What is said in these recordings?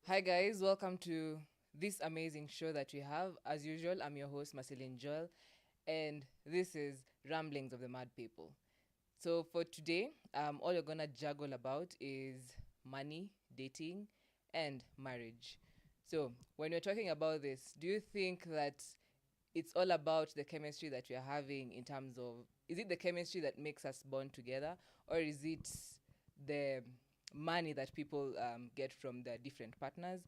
Hi, guys. Welcome to this amazing show that we have. As usual, I'm your host, Marceline Joel, and this is Ramblings of the Mad People. So, for today, all you're going to juggle about is money, dating, and marriage. So, when you're talking about this, do you think that it's all about the chemistry that we're having in terms of is it the chemistry that makes us bond together, or is it the money that people get from their different partners?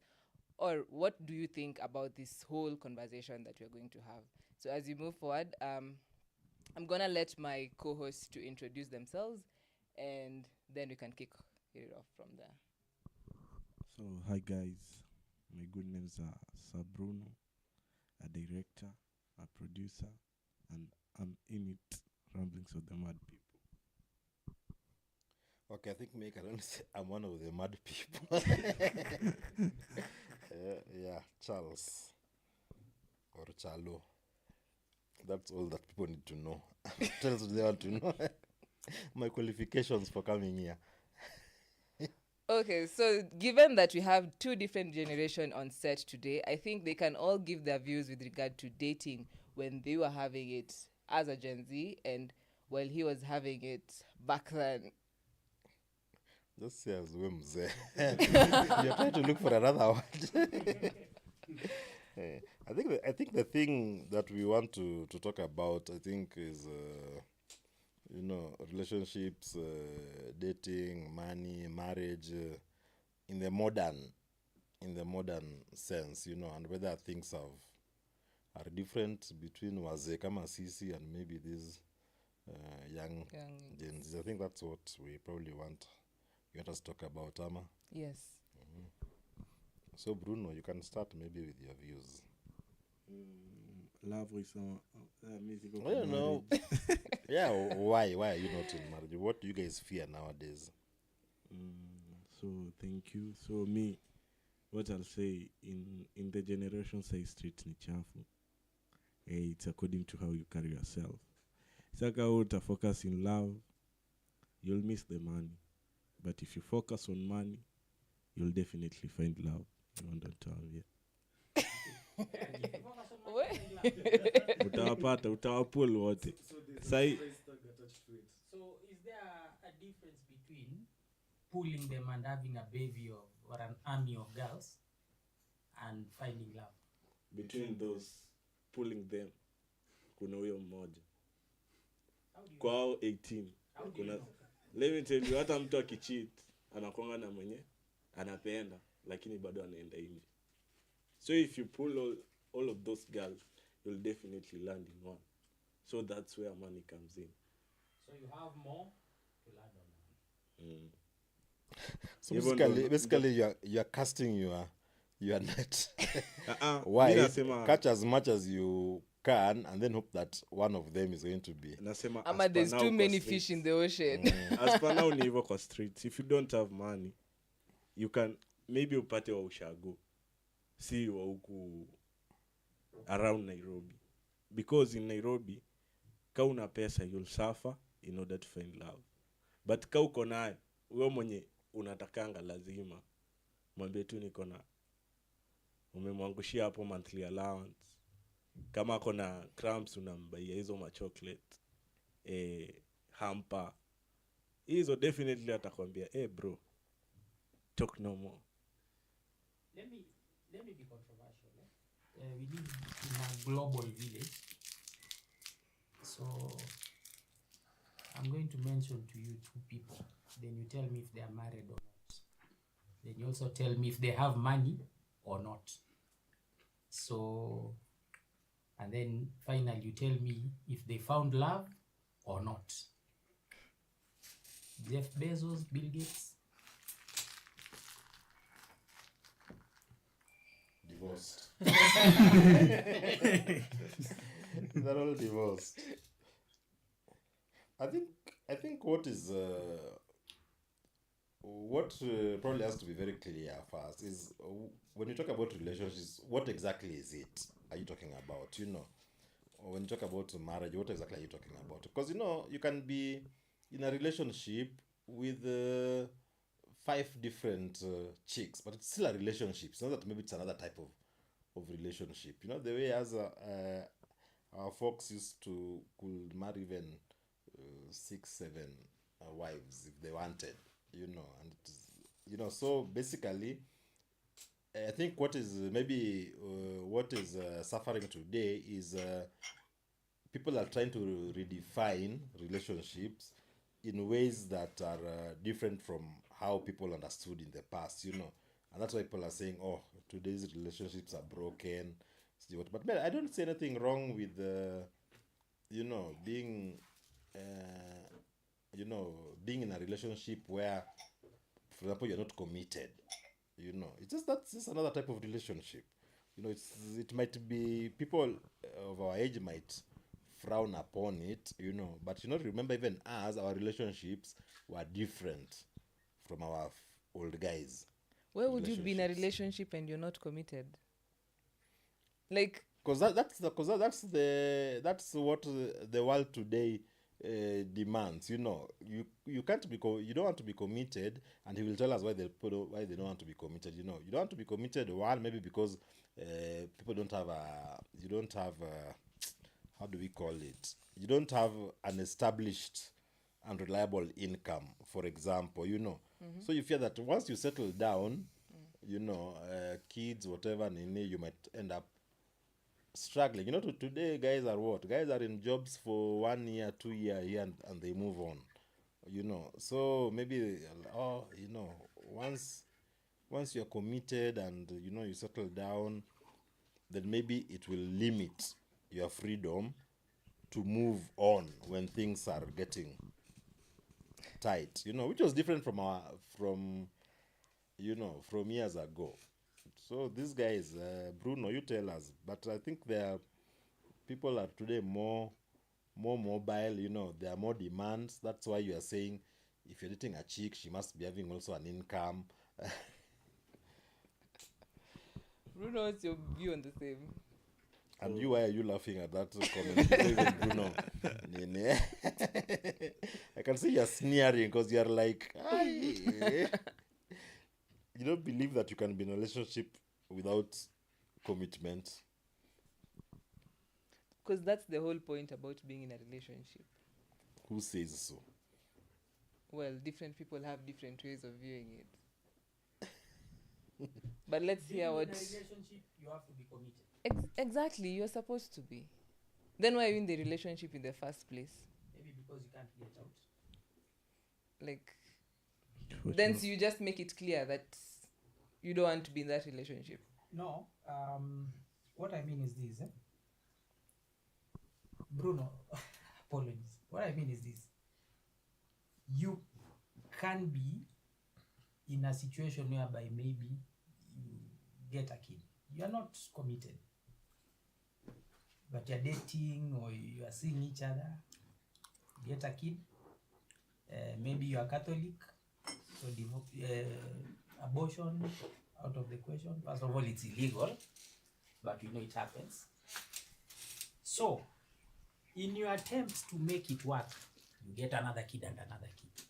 Or what do you think about this whole conversation that we're going to have? So as we move forward, I'm gonna let my co-hosts to introduce themselves, and then we can kick it off from there. So, hi guys, my good names are Sir Bruno, a director, a producer, and I'm in it, Ramblings of the Mad People. Okay, I think me, I can only say I'm one of the mad people. Yeah, Charles or Charlo. That's all that people need to know. What else do they want to know? My qualifications for coming here. Okay, so given that we have two different generation on set today, I think they can all give their views with regard to dating when they were having it as a Gen Z and while he was having it back then. Just say as we mzee. You're trying to look for another word. I think the thing that we want to talk about, I think, is relationships, dating, money, marriage, in the modern sense, and whether things are different between wazee kama sisi and maybe these young Young. Gen Zs. I think that's what we probably want us to talk about, Ama. Yes. So Bruno, you can start maybe with your views. Love is musical I don't know. Yeah, why are you not in marriage? What do you guys fear nowadays? So, thank you. So, me, what I'll say in the generation say street ni chafu. It's according to how you carry yourself. Saka uta focus in love, you'll miss the money. But if you focus on money, you'll definitely find love. You understand? Yeah. Utawapata, utawapul wote. Sai So, is there a difference between pulling them and having a baby or an army of girls and finding love? between those pulling them kuna huyo mmoja How do you kwao 18 How do you kuna know? let me tell you hata mtu akicheat anakuanga na mwenye anapenda lakini bado anaenda nje. So if you pull all of those girls, you'll definitely land in one. So that's where money comes in. So you have more to land on. So Even basically you're casting your net. mi Why? nasema Catch as much as you can and then hope that one of them is going to be. nasema Ama as per there's now too kwa many streets. fish in the ocean. As per now ni hivyo kwa streets. If you don't have money, you can maybe upate wa ushago, si wa huku around Nairobi, because in Nairobi ka una pesa you'll suffer in order to find love, but ka uko nayo wewe mwenye unatakanga lazima mwambie tu niko na, umemwangushia hapo monthly allowance, kama ako na cramps unambaia hizo ma chocolate hamper hizo, definitely atakwambia bro talk no more. Let me be controversial. We live in a global village, so I'm going to mention to you two people. Then you tell me if they are married or not. Then you also tell me if they have money or not. So, and then finally you tell me if they found love or not. Jeff Bezos, Bill Gates. Divorced. They're all divorced. I think what probably has to be very clear first is when you talk about relationships, what exactly is it? Are you talking about? Or when you talk about marriage, what exactly are you talking about? Because you can be in a relationship with 5 different chicks, but it's still a relationship. It's not that maybe it's another type of relationship. You know, the way as our folks used to could marry even 6, 7 wives if they wanted, you know, and it is, you know, so basically, I think what is maybe what is suffering today is people are trying to redefine relationships in ways that are different from how people understood in the past, you know. And that's why people are saying, oh, today's relationships are broken. See what? But man, I don't see anything wrong with, you know, you know, being in a relationship where, for example, you're not committed. You know, it's just that's just another type of relationship. You know, it might be people of our age might frown upon it, you know, but you know, remember even us, our relationships were different from our old guys. Where would you be in a Relationships. relationship and you're not committed? Like, Because that's what the world today demands. You know, you can't be you don't want to be committed, and he will tell us why why they don't want to be committed. You know, you don't want to be committed. One, maybe because people don't have you don't have how do we call it? You don't have an established and reliable income, for example. You know, so you fear that once you settle down, you know, kids, whatever, you might end up struggling. You know, today guys are what? Guys are in jobs for 1 year, 2 year here, and they move on. You know, so maybe you know, once you're committed and you know you settle down, then maybe it will limit your freedom to move on when things are getting tight. You know, which was different from you know, from years ago. So these guys, Bruno, you tell us. But I think people are today more mobile. You know, there are more demands. That's why you are saying if you're dating a chick, she must be having also an income. Bruno, what's your view on the same? And you, why are you laughing at that comment? It's not even Bruno. Nene. I can see you're sneering because you're like, "Aye." You don't believe that you can be in a relationship without commitment. Because that's the whole point about being in a relationship. Who says so? Well, different people have different ways of viewing it. But let's hear what. In a relationship, you have to be committed. Exactly, you're supposed to be. Then why are you in the relationship in the first place? Maybe because you can't get out. Like, then so you just make it clear that you don't want to be in that relationship. No, what I mean is this, Bruno, apologies. What I mean is this. You can be in a situation whereby maybe you get a kid. You are not committed. But you're dating or you are seeing each other. You get a kid. Maybe you are Catholic. So abortion out of the question. First of all, it's illegal. But you know it happens. So, in your attempts to make it work, you get another kid and another kid.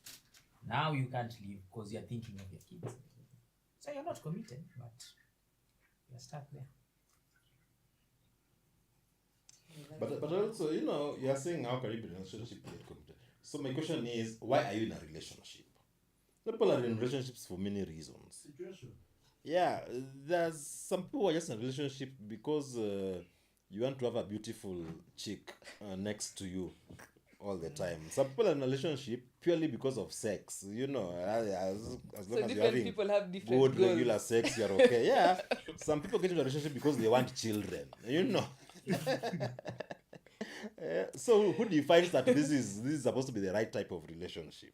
Now you can't leave because you're thinking of your kids. So you're not committed, but you're stuck there. But also, you know, you're saying how can you be in a relationship get committed? So my question is, why are you in a relationship? People are in relationships for many reasons. Situation. Yeah, there's some people who are just in a relationship because you want to have a beautiful chick next to you all the time. Some people are in a relationship purely because of sex. You know, as long So as you're different having people have different good goals. regular sex, you're okay. Yeah, some people get into a relationship because they want children. You know. So who defines that this is supposed to be the right type of relationship?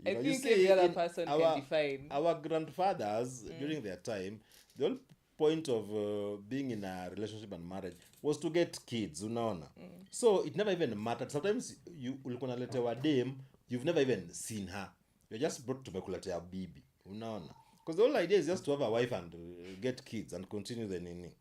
You I know, you think see, every other in person our- can define. Our grandfathers during their time, the whole point of being in a relationship and marriage was to get kids, unaona. So it never even mattered. Sometimes you ulikuwa unaletewa dame, you've never even seen her. You're just brought to tumekuletea bibi, unaona. Because the whole idea is just to have a wife and get kids and continue the nini.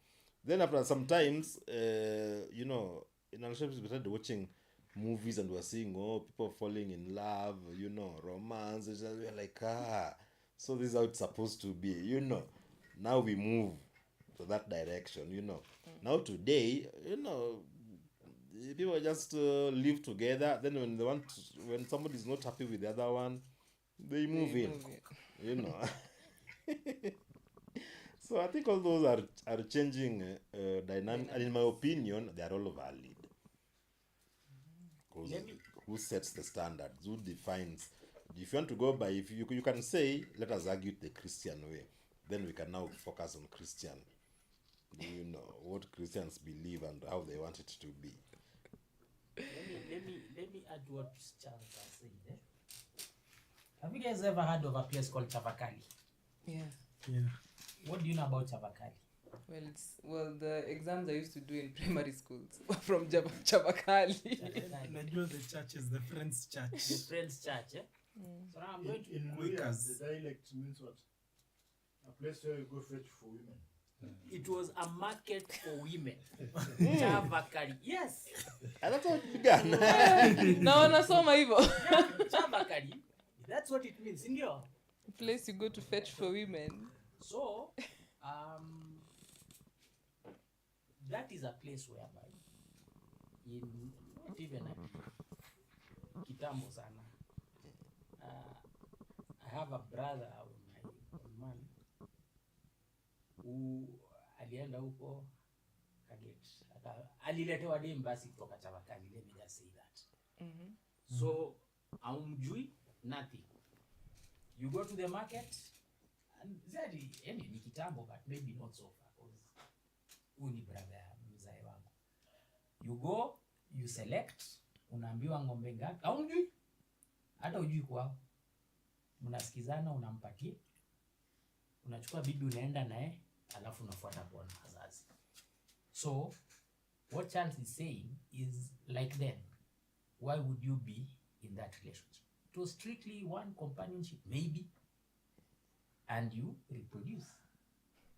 Then after sometimes, you know, in our relationships we started watching movies and we're seeing people falling in love, you know, romance. We're like, So this is how it's supposed to be, you know. Now we move to that direction, you know. Now today, you know, people just live together. Then when they want, when somebody is not happy with the other one, they move in, you know. So I think all those are changing dynamic, and in my opinion, they are all valid. Because who sets the standards? Who defines? If you want to go by, if you can say, let us argue it the Christian way, then we can now focus on Christian. You know what Christians believe and how they want it to be. Let me add what Charles was saying. Have you guys ever heard of a place called Chavakali? Yeah. What do you know about Chavakali? Well, the exams I used to do in primary schools were from Chavakali. Najua the church is the Friends Church. The Friends Church, eh? So now I'm going to In Quakers, Quakers. the dialect means what? A place where you go fetch for women. It was a market for women. Chavakali. Yes. And that's how it began. No, nasoma hivyo. Chavakali. That's what it means. In your Place you go to fetch for women. so that is a place whereby in not even a kitambo sana. I have a brother of my man who alienda huko Kaget. Aliletewa dem basi kutoka Chavakali, let me just say that. So aumjui nothing. You go to the market and zadi ni kitambo, but maybe not so far because huyu ni brother ya mzae wangu. You go, you select, unaambiwa ng'ombe ngapi, aumjui hata ujui kwao, mnasikizana, unampatia, unachukua bibi, unaenda naye, alafu unafuata kwa wazazi. So what Charles is saying is like then, why would you be in that relationship? It was strictly one companionship, maybe, and you reproduce.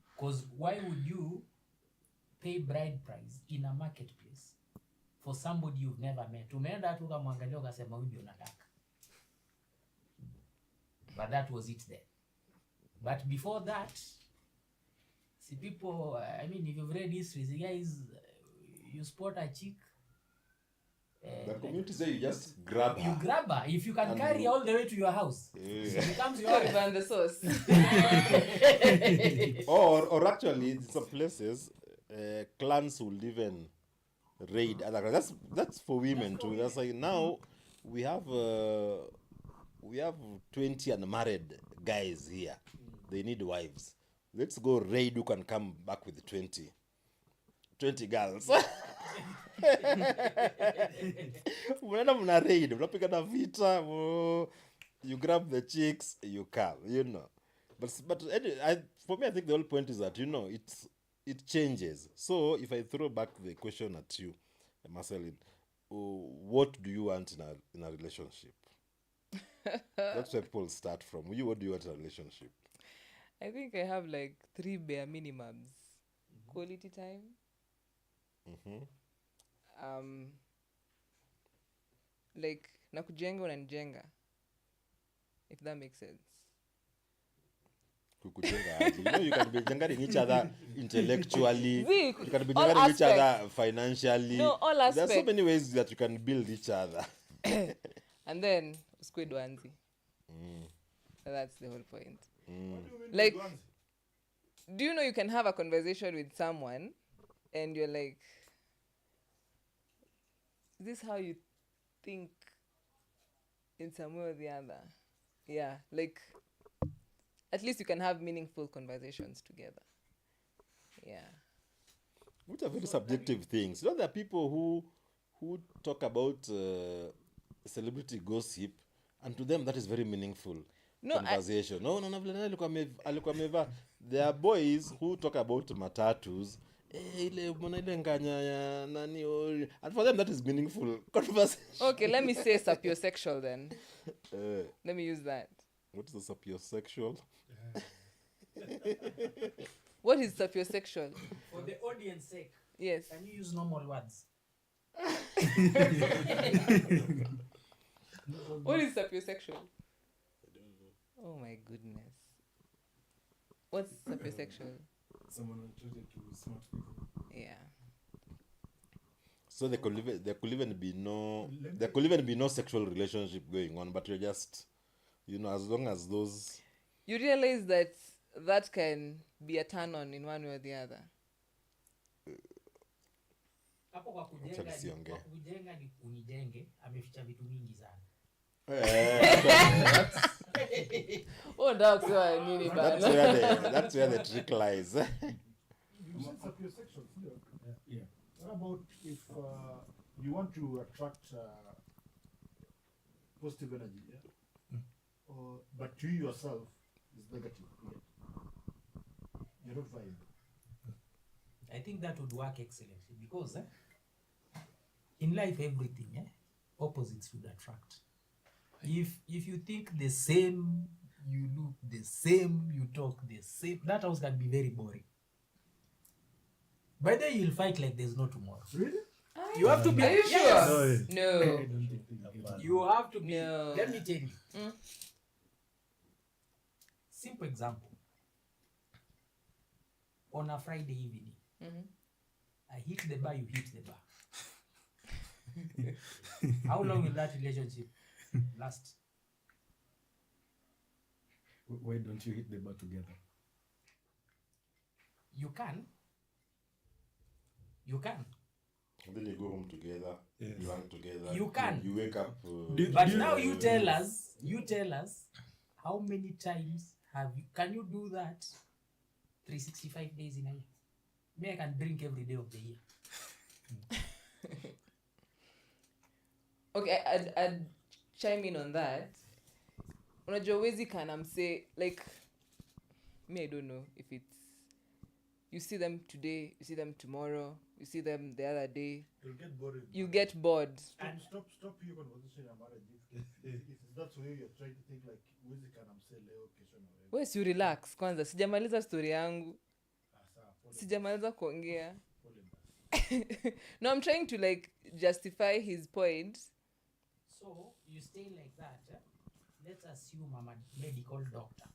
Because why would you pay bride price in a marketplace for somebody you've never met? Umeenda tu ukamwangalia ukasema huyu ndio nataka. But that was it then. But before that, see people, I mean, if you've read history, the guys, you spot a chick. The community say you just grab her. You grab her. If you can And carry you- her all the way to your house, Yeah. it becomes your Sorry, and the sauce. Or actually, in some places, clans will even raid other clans. That's for women too. That's like now we have 20 unmarried guys here. They need wives. Let's go raid who can come back with 20 girls. Mnaenda mna raid, mnapigana vita, you grab the chicks, you come, you know. But anyway, for me, I think the whole point is that, you know, it changes. So if I throw back the question at you, Marceline, what do you want in a relationship? That's where people start from. You, what do you want in a relationship? I think I have like 3 bare minimums. Quality time. Like nakujenga unanijenga, if that makes sense. Kukujenga aje? You know, you can be jengering each other intellectually. See, You can be all jengering each other aspects. financially. No, all There are so aspects. many ways that you can build each other. And then squid onesie. That's the whole point. What do you mean Like- with ones? Do you know you can have a conversation with someone and you're like, is this how you think in some way or the other? Yeah, like at least you can have meaningful conversations together. Yeah. Which are very subjective things. You know, there are people who talk about celebrity gossip, and to them that is very meaningful No, conversation. Vile nani alikuwa amevaa. There are boys who talk about matatus. Ile mbona ile nganya ya nani, and for them that is meaningful conversation. Okay, let me say sapiosexual then. Uh, Let me use that. what is the sapiosexual? What is sapiosexual? For the audience sake, Yes. can you use normal words? What is sapiosexual? Oh my goodness. What's sapiosexual? Someone attracted to smart people. Yeah. So there could even be no sexual relationship going on, but you're just, as long as those. You realize that can be a turn on in one way or the other. Hapo kwa Acha nisiongee. kujenga ni unijenge, ameficha vitu mingi sana. Oh, that's why nini That's bana. where the trick lies. You said sapiosexual, Yeah. What about if you want to attract positive energy, yeah? But you yourself is negative, yeah? You're not fine. I think that would work excellently because in life everything opposites would attract. If you think the same, you look the same, you talk the same, that house can be very boring. By then you'll fight like there's no tomorrow. Really? You have to be. Are you Yes. sure? I No. don't think about You have to be. No. Let me tell you. Mm. Simple example. On a Friday evening, I hit the bar, you hit the bar. How long will that relationship last? Why don't you hit the bar together? You can. You can. Then you go home together. Yeah. You hang together. You can. You wake up. But now you tell us how many times can you do that 365 days in a year? Me, I can drink every day of the year. Okay, I'd chime in on that. Unajua wezi can say like me, I don't know if it's you see them today, you see them tomorrow, you see them the other day, You'll get bored. you get bored. Stop your conversation about it. If that's where you're trying to think like music and I'm saying leo kesho na wewe. Wewe si relax kwanza, sijamaliza story yangu, Sawa, pole. sijamaliza kuongea. Pole basi. No, I'm trying to like justify his point. So you stay like that. Let's assume I'm a medical doctor.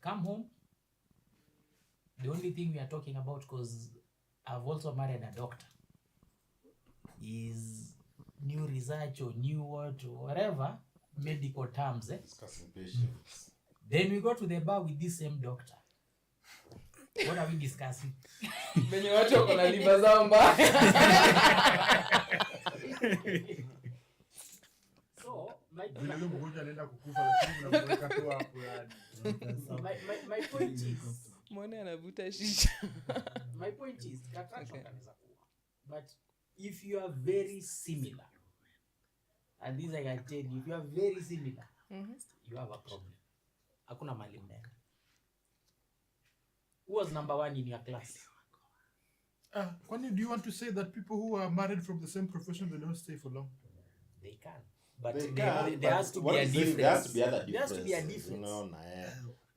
Come home. The only thing we are talking about, because I've also married a doctor, is new research or new what or whatever medical terms. Discussing patients. Then we go to the bar with this same doctor. What are we discussing? Benye watu wako na liver zao mbaya. So Vile leo mgonjwa anaenda kukufa lakini unamweka tu hapo yani. my point is, Mwone anavuta shisha. my point is, attraction Okay. kanaweza kuwa. But if you are very similar, and this I can tell you, if you are very similar, you have a problem. Hakuna mali mnaenda. Who was number 1 in your class? Kwani, do you want to say that people who are married from the same profession they don't stay for long? They can. But They there can, has to but be a what is it? difference. There has to be other There has to be a differences, difference.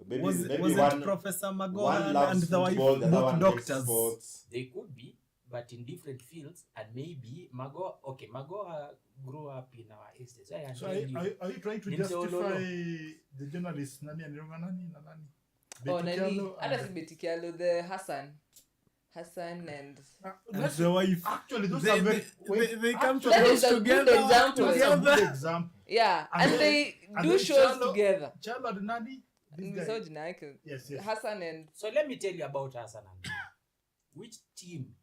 Maybe Wasn't one, Professor one Magohan loves and the wife football, the other both one likes doctors? sports. They could be, but in different fields, and maybe Mago grew up in our estate. So I can So tell you, are you trying to Nimse justify Ololo. the journalist nani anaitwa nani na nani? Oh, Betty nani? Kialo Hata and- si Betty Kialo, the Hassan and And the wife. Actually, those They, are very. they come to That church is a good together. example. That's a good Together. example. yeah, And and then- they and do then shows Chalo- together. Chalo and nani? This guy. Nimesahau jina yake. Yes, yes. Hassan and so let me tell you about Hassan and which team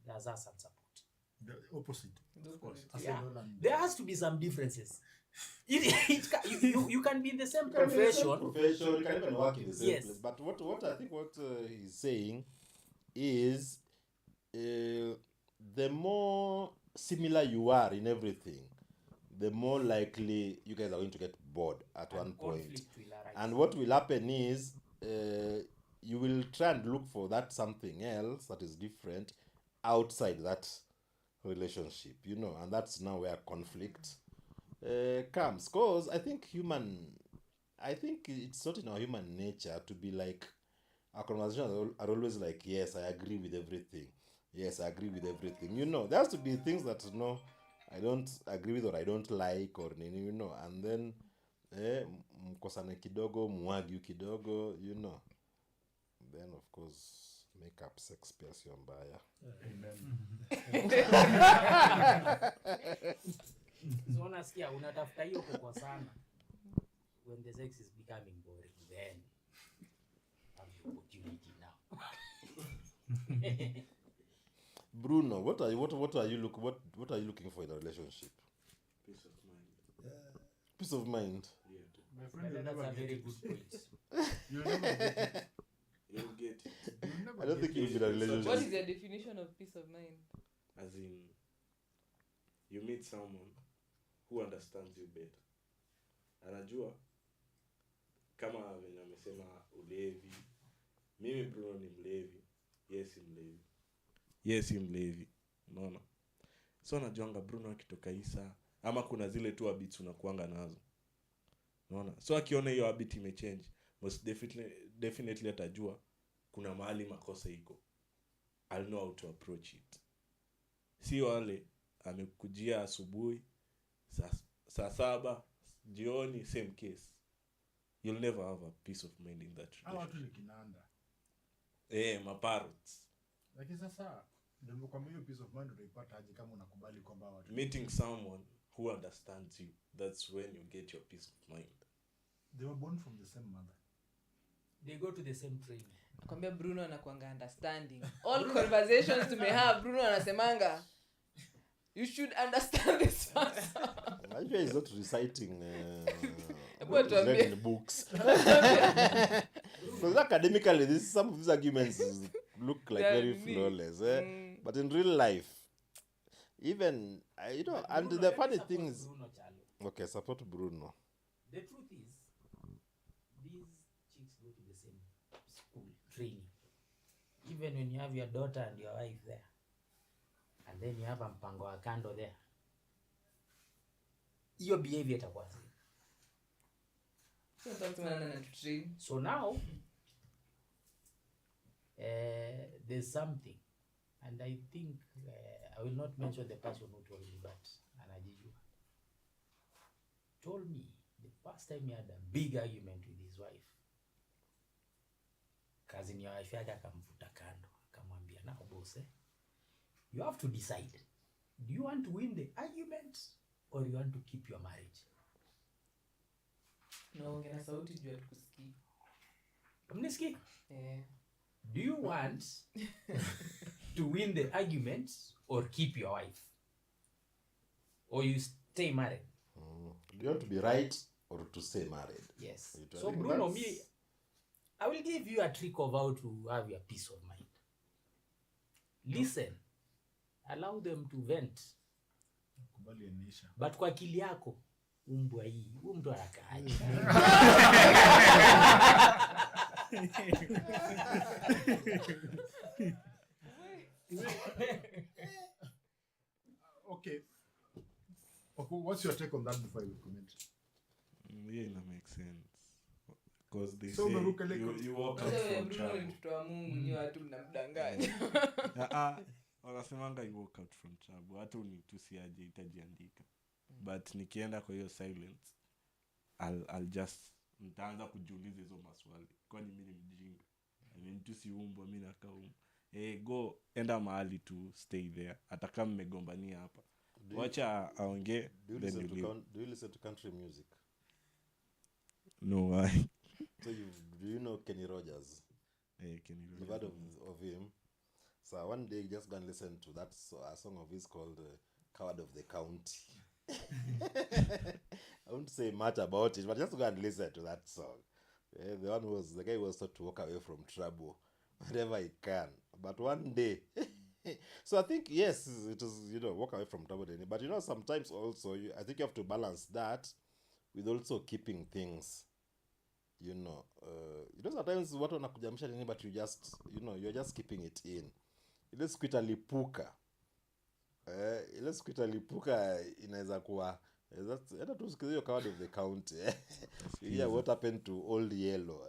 does Hassan support? The opposite. Of course. Yeah. Arsenal and- There has to be some differences. You can be in the same You can be in the same profession. profession, you can even work in the same Yes. place. But what I think he's saying is the more similar you are in everything, the more likely you guys are going to get bored at And one point. conflict will arise. And what will happen is you will try and look for that something else that is different outside that relationship, and that's now where conflict comes. Because I think it's not in our human nature to be like, our conversations are always like, yes, I agree with everything. Yes, I agree with everything. There has to be things that, I don't agree with or I don't like, or, and then mkosane kidogo, muargue kidogo, you know. Then of course make up sex pia sio mbaya. So unasikia unatafuta hiyo kukosana. When the sex is becoming boring, then have the opportunity now. Bruno, what are you looking for in a relationship? Peace of mind. Peace of mind. Yeah. My friend, you'll That's never a get very it. good point. You'll never get it. You'll get it. You'll never I don't get think it. you'll be in a What relationship. is your definition of peace of mind? As in, you meet someone who understands you better. Anajua kama venye amesema ulevi. Mimi Bruno ni mlevi. Yes, si mlevi. Unaona? So anajuanga Bruno akitoka Isa ama kuna zile tu habits unakuanga nazo. Unaona? So akiona hiyo habit imechange, most definitely atajua kuna mahali makosa iko. I'll know how to approach it. Si wale amekujia asubuhi saa 7 jioni, same case. You'll never have a peace of mind in that Hawa watu relationship. ni kinanda. Maparots. Lakini sasa ndio kwa hiyo peace of mind utaipata aje kama unakubali kwamba hawa watu Meeting someone who understands you, that's when you get your peace of mind. they were born from the same mother. They go to the same training. Nakwambia Bruno anakuanga understanding. All conversations to may have, Bruno anasemanga, you should understand this person. Najua is not reciting What is read a- in books. Because academically, some of these arguments look like They're very neat. flawless. But in real life, even, and Bruno, the let me funny support thing is, Bruno, Chalo. okay, support Bruno. The truth is, these chicks go to the same school training. Even when you have your daughter and your wife there, and then you have a mpango wa kando there, your behavior itakuwa same. So nataka kusema nani anatutrain? So now, there's something, and I think I will not mention the person who told me, but anajijua told me the first time he had a big argument with his wife. Cousin ya wife yake akamvuta kando, akamwambia, now boss, you have to decide, do you want to win the argument or you want to keep your marriage? Naongea na sauti juu ya tukusikii. Mnisikii? Eh. Do you want to win the argument or keep your wife? Or you stay married? Do you want to be right or to stay married? Yes. It- I So think Bruno, that's- I will give you a trick of how to have your peace of mind. Listen. Allow them to vent. Kubali yanisha. But kwa akili yako, umbwa hii, huyu mtu anakaaje? Okay. Okay, what's your take on that before you comment? Yeah, that makes sense. Because they So say umeruka ile you walk out Wewe from Bruno ni trouble. mtoto wa Mungu, nyi watu mnamdanganya. Wanasemanga you walk out from trouble. Hata unitusiaje itajiandika. But nikienda kwa hiyo silence, I'll just nitaanza kujiuliza hizo maswali. Kwani mimi ni mjinga? Tusiumbwa, mimi nakaa umbwa. Go enda mahali tu, stay there. Hata kama mmegombania hapa. Do you- Wacha aongee, Do you then listen you to leave. do you listen to country music? No, why? So do you know Kenny Rogers? Can you You've heard of him. So one day just go and listen to that a song of his called Coward of the County. I won't say much about it, but just go and listen to that song. The guy was taught to walk away from trouble whenever he can. But one day, so I think yes, it is, walk away from trouble. But sometimes also I think you have to balance that with also keeping things. Sometimes watu wanakujamisha nini, but you just you're just keeping it in. Ile siku italipuka inaweza kuwa hata tu siku hiyo Coward of the County yeah, what happened to Old Yellow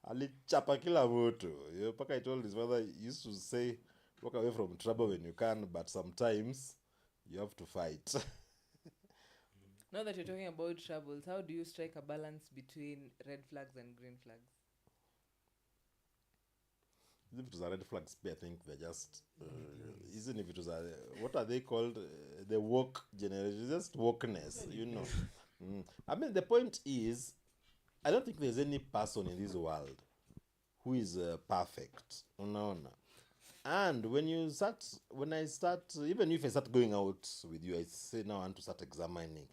alichapa kila mtu mpaka I told his mother, he used to say walk away from trouble when you can, but sometimes you have to fight. Now that you're talking about troubles, how do you strike a balance between red flags and green flags? If it was a red flag spear, I think they're just isn't if it was a what are they called? The woke generation, just wokeness, you know. I mean, the point is, I don't think there's any person in this world who is perfect. No. And when I start, even if I start going out with you, I say now I want to start examining.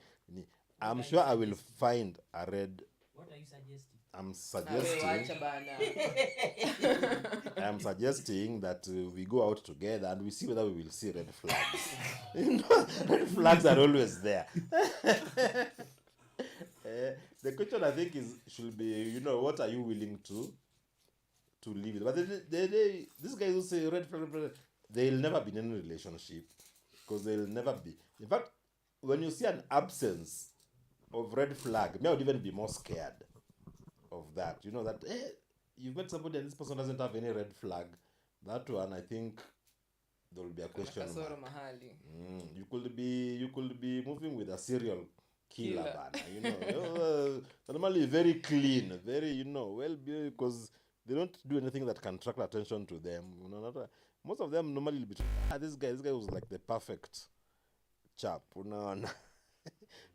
I'm sure I will find a red. What are you suggesting? I'm Wewe suggesting. wacha bana. I'm suggesting that we go out together and we see whether we will see red flags. You know, red flags are always there. The question I think should be, you know, what are you willing to live with? But these guys who say red flag, they'll never be in any relationship because they'll never be. In fact, when you see an absence of red flag, me I would even be more scared of that. You know that you've met somebody and this person doesn't have any red flag. That one, I think there will be a question Kasoro mark. mahali. You could be moving with a serial killer, Killer. bana, you know. Normally very clean, very, you know, well behaved, because they don't do anything that can attract attention to them. You know, most of them normally will be this guy was like the perfect chap, unaona.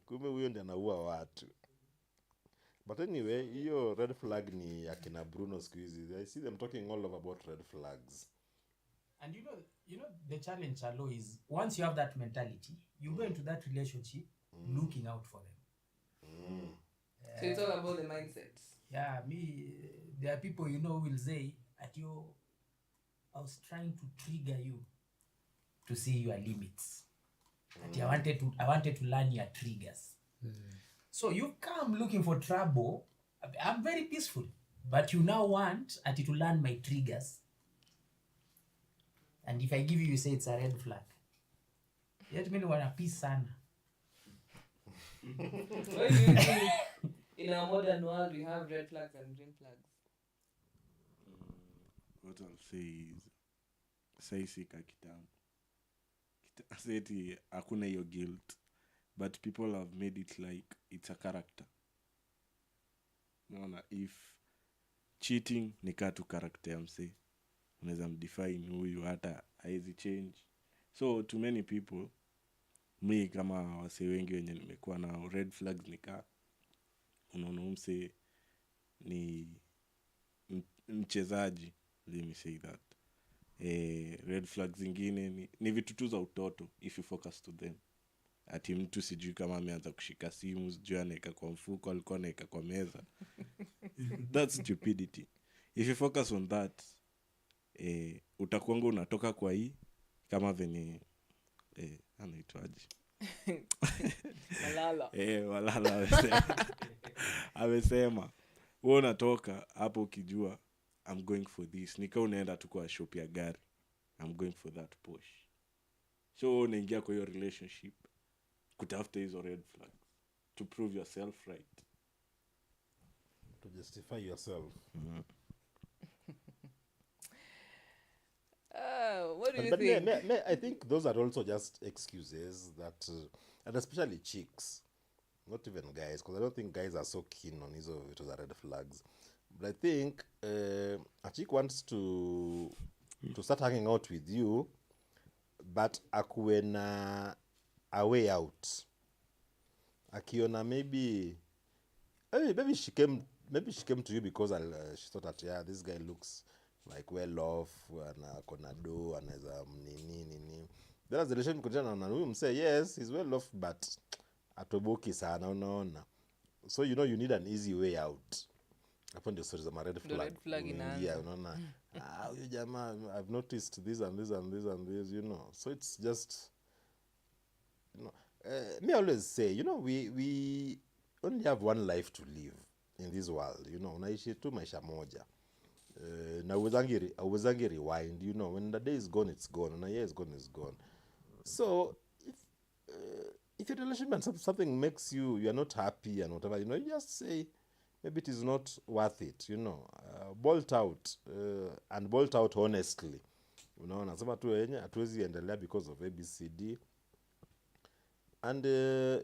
Kumbe huyo ndiye anaua watu. But anyway, hiyo red flag ni akina Bruno siku hizi. I see them talking all over about red flags. And you know the challenge, Chalo, is once you have that mentality, you go into that relationship looking out for them. So it's all about the mindset. Yeah, there are people, you know, who will say, I was trying to trigger you to see your limits. I wanted to learn your triggers. So you come looking for trouble. I'm very peaceful, but you now want to learn my triggers. And if I give you say it's a red flag. Yet mimi wana peace sana. Why do you think in our modern world we have red flags and green flags? What I'll say is saisika kitambo. Aseti hakuna hiyo guilt, but people have made it like it's a character. Naona if cheating ni katu character ya msee, unaweza mdefine huyu hata haizi change. So to many people, mi kama wasee wengi wenye nimekuwa na red flags nika unaona msee ni mchezaji, let me say that. Red flags zingine ni vitu tu za utoto if you focus to them. Ati mtu sijui kama ameanza kushika simu, sijui anaeka kwa mfuko, alikuwa anaeka kwa meza. That's stupidity. If you focus on that, utakuanga unatoka kwa hii kama venye anaitwaje? Malala. Walala amesema wewe unatoka hapo ukijua I'm going for this. Nika unaenda tu kwa shop ya gari, I'm going for that Porsche. So unaingia kwa hiyo relationship kutafuta hizo red flags to prove yourself right, To justify yourself. What do you But think? I think those are also just excuses that, and especially chicks, not even guys, because I don't think guys are so keen on those red flags. But I think a chick wants to start hanging out with you, but akuwe na a way out. Akiona maybe she came to you because she thought that this guy looks like well off, akona do, anaweza nini. Then as the relationship continues, na huyu msee, yes, he's well off, but atoboki sana, unaona. So you know you need an easy way out. Hapo ndio stories za red flag. Red flag inaanza. Yeah, unaona. Huyu jamaa, I've noticed this and this and this and this, you know. So it's just, you know, me always say, you know, we only have one life to live in this world, you know. Unaishi tu maisha moja. Na uwezangi rewind, you know. When the day is gone, it's gone. When the year is gone, it's gone. So if your relationship and something makes you are not happy and whatever, you know, you just say maybe it is not worth it, you know. Bolt out and bolt out honestly. Unaona, nasema tu yenye hatuwezi endelea because of ABCD. and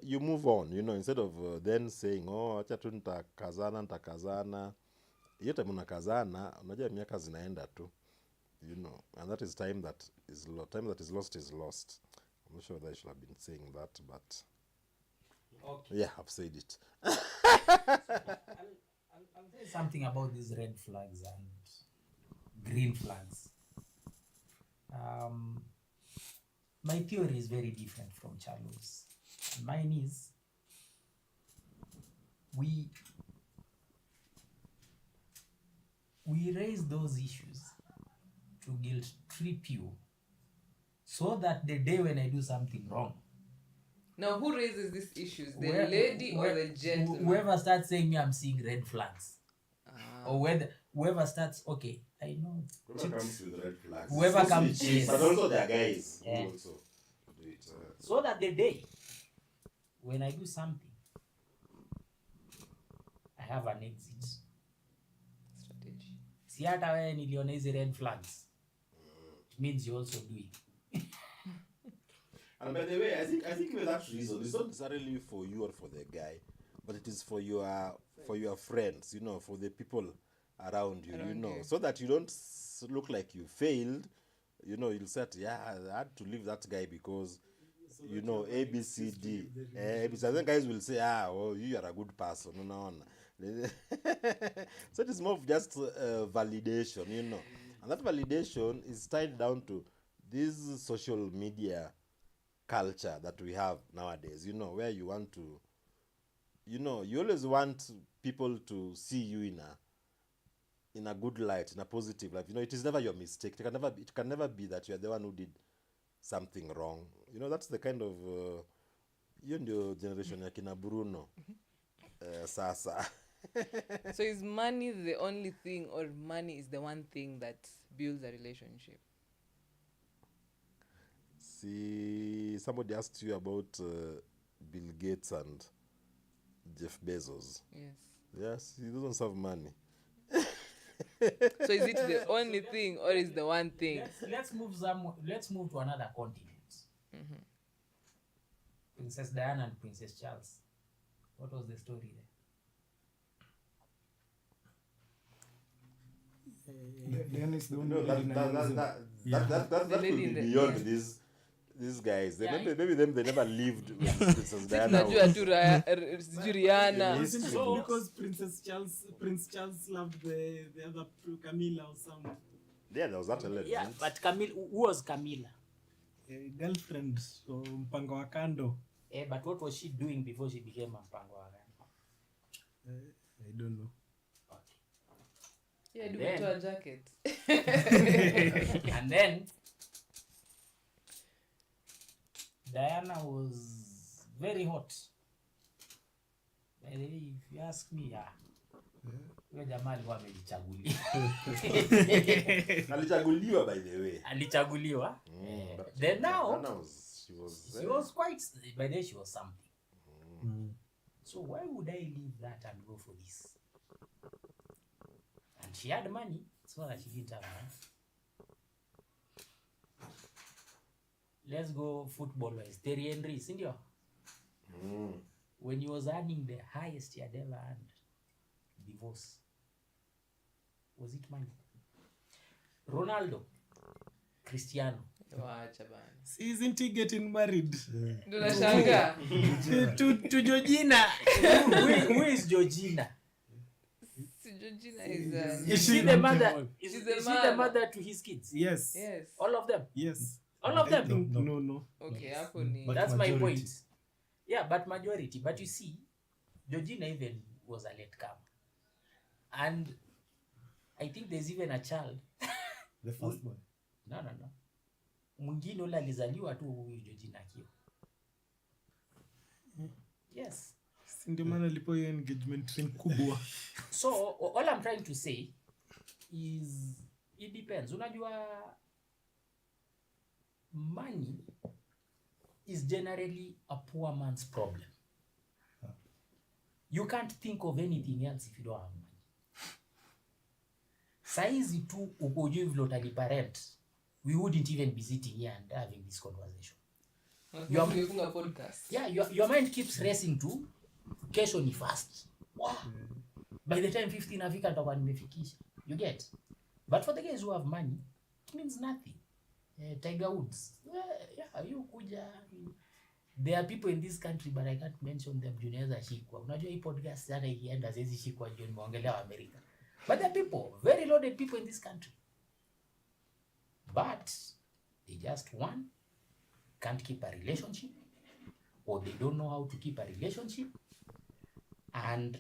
you move on, instead of then saying, oh, acha tu nitakazana. Hiyo time unakazana, unajua miaka zinaenda tu, and that is time that is time that is lost is lost. I'm not sure that I should have been saying that, but Okay. yeah, I've said it. I'll say something about these red flags and green flags. My theory is very different from Charlo's. Mine is we raise those issues to guilt trip you so that the day when I do something wrong, Now, who raises these issues? The lady or the gentleman? whoever starts saying me I'm seeing red flags, Ah. or whoever starts, okay, I know Whoever comes with red flags. Whoever Mostly comes- chicks, yes. but also there are guys Yeah. who also do it. so that the day when I do something, I have an exit. Strategy. Si hata wewe niliona hizi red flags, it means you also do it. And by the way, I think with that reason, it's not necessarily for you or for the guy, but it is for your friends, for the people around you, Around you. so that you don't look like you failed. You'll say, yeah, I had to leave that guy because, A, B, C, D. ABC. And then guys will say, well, you are a good person. No. So it is more of just validation, And that validation is tied down to this social media culture that we have nowadays, where you want to, you always want people to see you in a good light, in a positive light. It is never your mistake. It can never be that you are the one who did something wrong. That's the kind of your generation ya kina Bruno sasa. So is money the only thing, or money is the one thing that builds a relationship? See, somebody asked you about Bill Gates and Jeff Bezos. Yes. Yes, he doesn't have money. So is it the only thing, or is the one thing? Let's move to another continent. Mhm. Princess Diana and Princess Charles. What was the story there? Diana is the only No, lady in Nairobi. that The could lady be in the- beyond yeah. these guys. Yeah, Maybe them they never lived with Princess Diana. Najua tu sijui Rihanna. Isn't it So- because Prince Charles loved the other Camilla or someone? Yeah, there was that element. Yeah, but Camille, who was Camilla? Girlfriend or mpango wa kando. But what was she doing before she became a mpango wa kando? I don't know. Yeah, do Then- a jacket. And then Diana was very hot. By the way, if you ask me, huyo jamaa alikuwa amejichagulia. Alichaguliwa, by the way. Alichaguliwa. But Then now, Diana she she was quite, by the way, she was something. So why would I leave that and go for this? And she had money, so that she didn't have money. Let's go football-wise. Thierry Henry, sindio? When he was earning the highest he had ever earned, divorce. Was it money? Ronaldo, Cristiano. Wacha bana. Isn't he getting married? Ndio nashangaa. to Georgina. Who is Georgina? Si Georgina is Is she she the not mother? the one? Is She's she the the mother. mother to his kids? Yes. yes. All of them? Yes. All of I them? think, No. no. Okay, hapo ni But That's my majority. point. Yeah, but majority. But you see, Georgina even was a late comer. And I think there's even a child. The first one. No. Mwingine ule alizaliwa tu huyu Georgina akiwa. Yes. Si ndio maana alipo hiyo engagement ring kubwa. So all I'm trying to say is it depends. Unajua money is generally a poor man's problem. You can't think of anything else if you don't have money. Saizi tu uko ujui vile utalipa rent, we wouldn't even be sitting here and having this conversation. Your- Tumefunga podcast. Yeah, your mind keeps racing to kesho ni fast. Wow. By the time 50 nafika nitakuwa nimefikisha. You get? But for the guys who have money, it means nothing. Tiger Woods. Yeah, you kuja. There are people in this country but I can't mention them. Junaweza shikwa. Unajua hii podcast sana ikienda siwezi shikwa juu nimeongelea wa America. But there are people, very loaded people in this country. But they just can't keep a relationship, or they don't know how to keep a relationship, and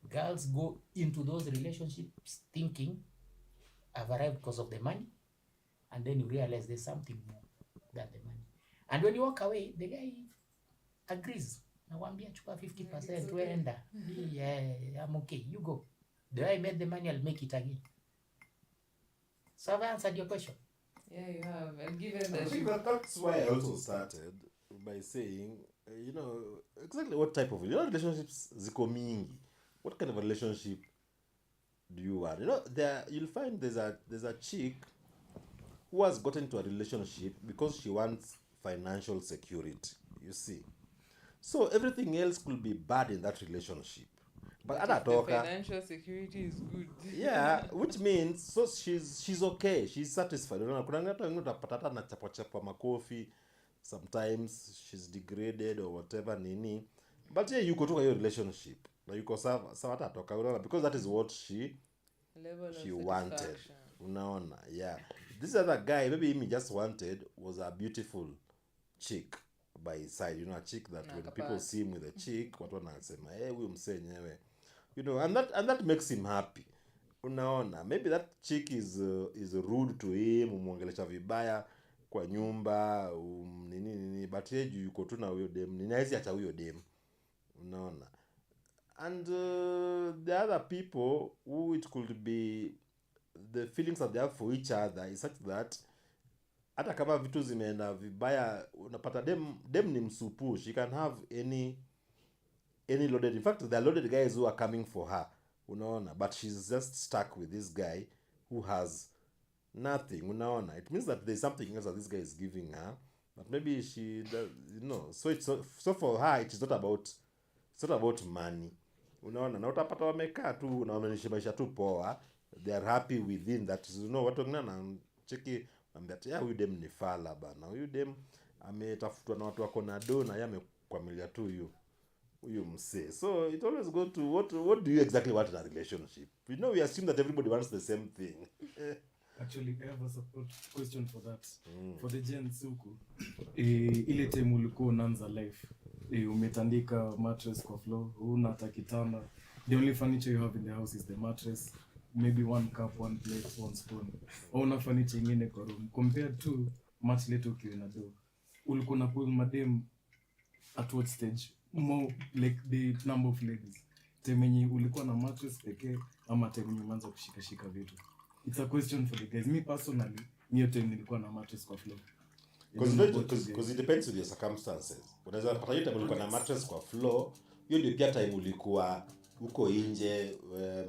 girls go into those relationships thinking I've arrived because of the money, and then you realize there's something more than the money. And when you walk away, the guy agrees. Nawambia chukua 50%, wenda. Yeah, I'm okay, you go. The way I made the money, I'll make it again. So I've answered your question. Yeah, you have. And given I that think that's why I also started by saying, exactly what type of relationships ziko mingi. What kind of relationship do you want? You'll find there's a chick who has gotten into a relationship because she wants financial security. You see, so everything else could be bad in that relationship. But if the financial security is good. yeah, which means so she's okay, she's satisfied. Kuna watu wengine utapata hata anachapwa makofi, sometimes she's degraded or whatever nini, but yeah, yuko tu kwa hiyo relationship na yuko sawa hata atoka, because that is what she wanted. Satisfaction. Unaona, yeah. This other guy, maybe he just wanted was a beautiful chick by his side, a chick that when people see him with a chick, watu wanasema huyu msee yenyewe, and that makes him happy. Unaona, maybe that chick is rude to him, umwongelesha vibaya kwa nyumba, nini, but yeye yuko tu na huyo dem, ninawezi acha huyo dem. Unaona. And the other people who it could be the feelings that they have for each other is such that hata kama vitu zimeenda vibaya, unapata dem ni msupu, she can have any loaded, in fact there are loaded guys who are coming for her, unaona, but she's just stuck with this guy who has nothing, unaona. It means that there's something else that this guy is giving her, but maybe she does, so it's so for her it's not about money, unaona. Na utapata wamekaa tu na wamenisha maisha tu poa, they are happy within that, watu wengine na cheki ambia huyu dem ni fala bana, huyu dem ametafutwa na watu wako na do na yeye amekwamilia tu huyu msee. So it always go to what do you exactly want in a relationship? We assume that everybody wants the same thing. Actually, I have a support question for that. For the gents huku, ile time ulikuwa unaanza life, umetandika mattress kwa floor, huna hata kitanda. The only furniture you have in the house is the mattress, maybe one cup, one plate, one spoon. Hauna furniture ingine kwa room. Compared to much later ukiwa na do. Ulikuwa na pull madem at what stage? More like the number of ladies. Time yenye ulikuwa na mattress pekee ama time yenye umeanza kushika vitu. It's a question for the guys. Me personally, niyo time nilikuwa na mattress kwa floor. Because it depends on your circumstances. Unaweza pata hiyo time ulikuwa na mattress kwa floor, hiyo ndio pia time ulikuwa uko nje,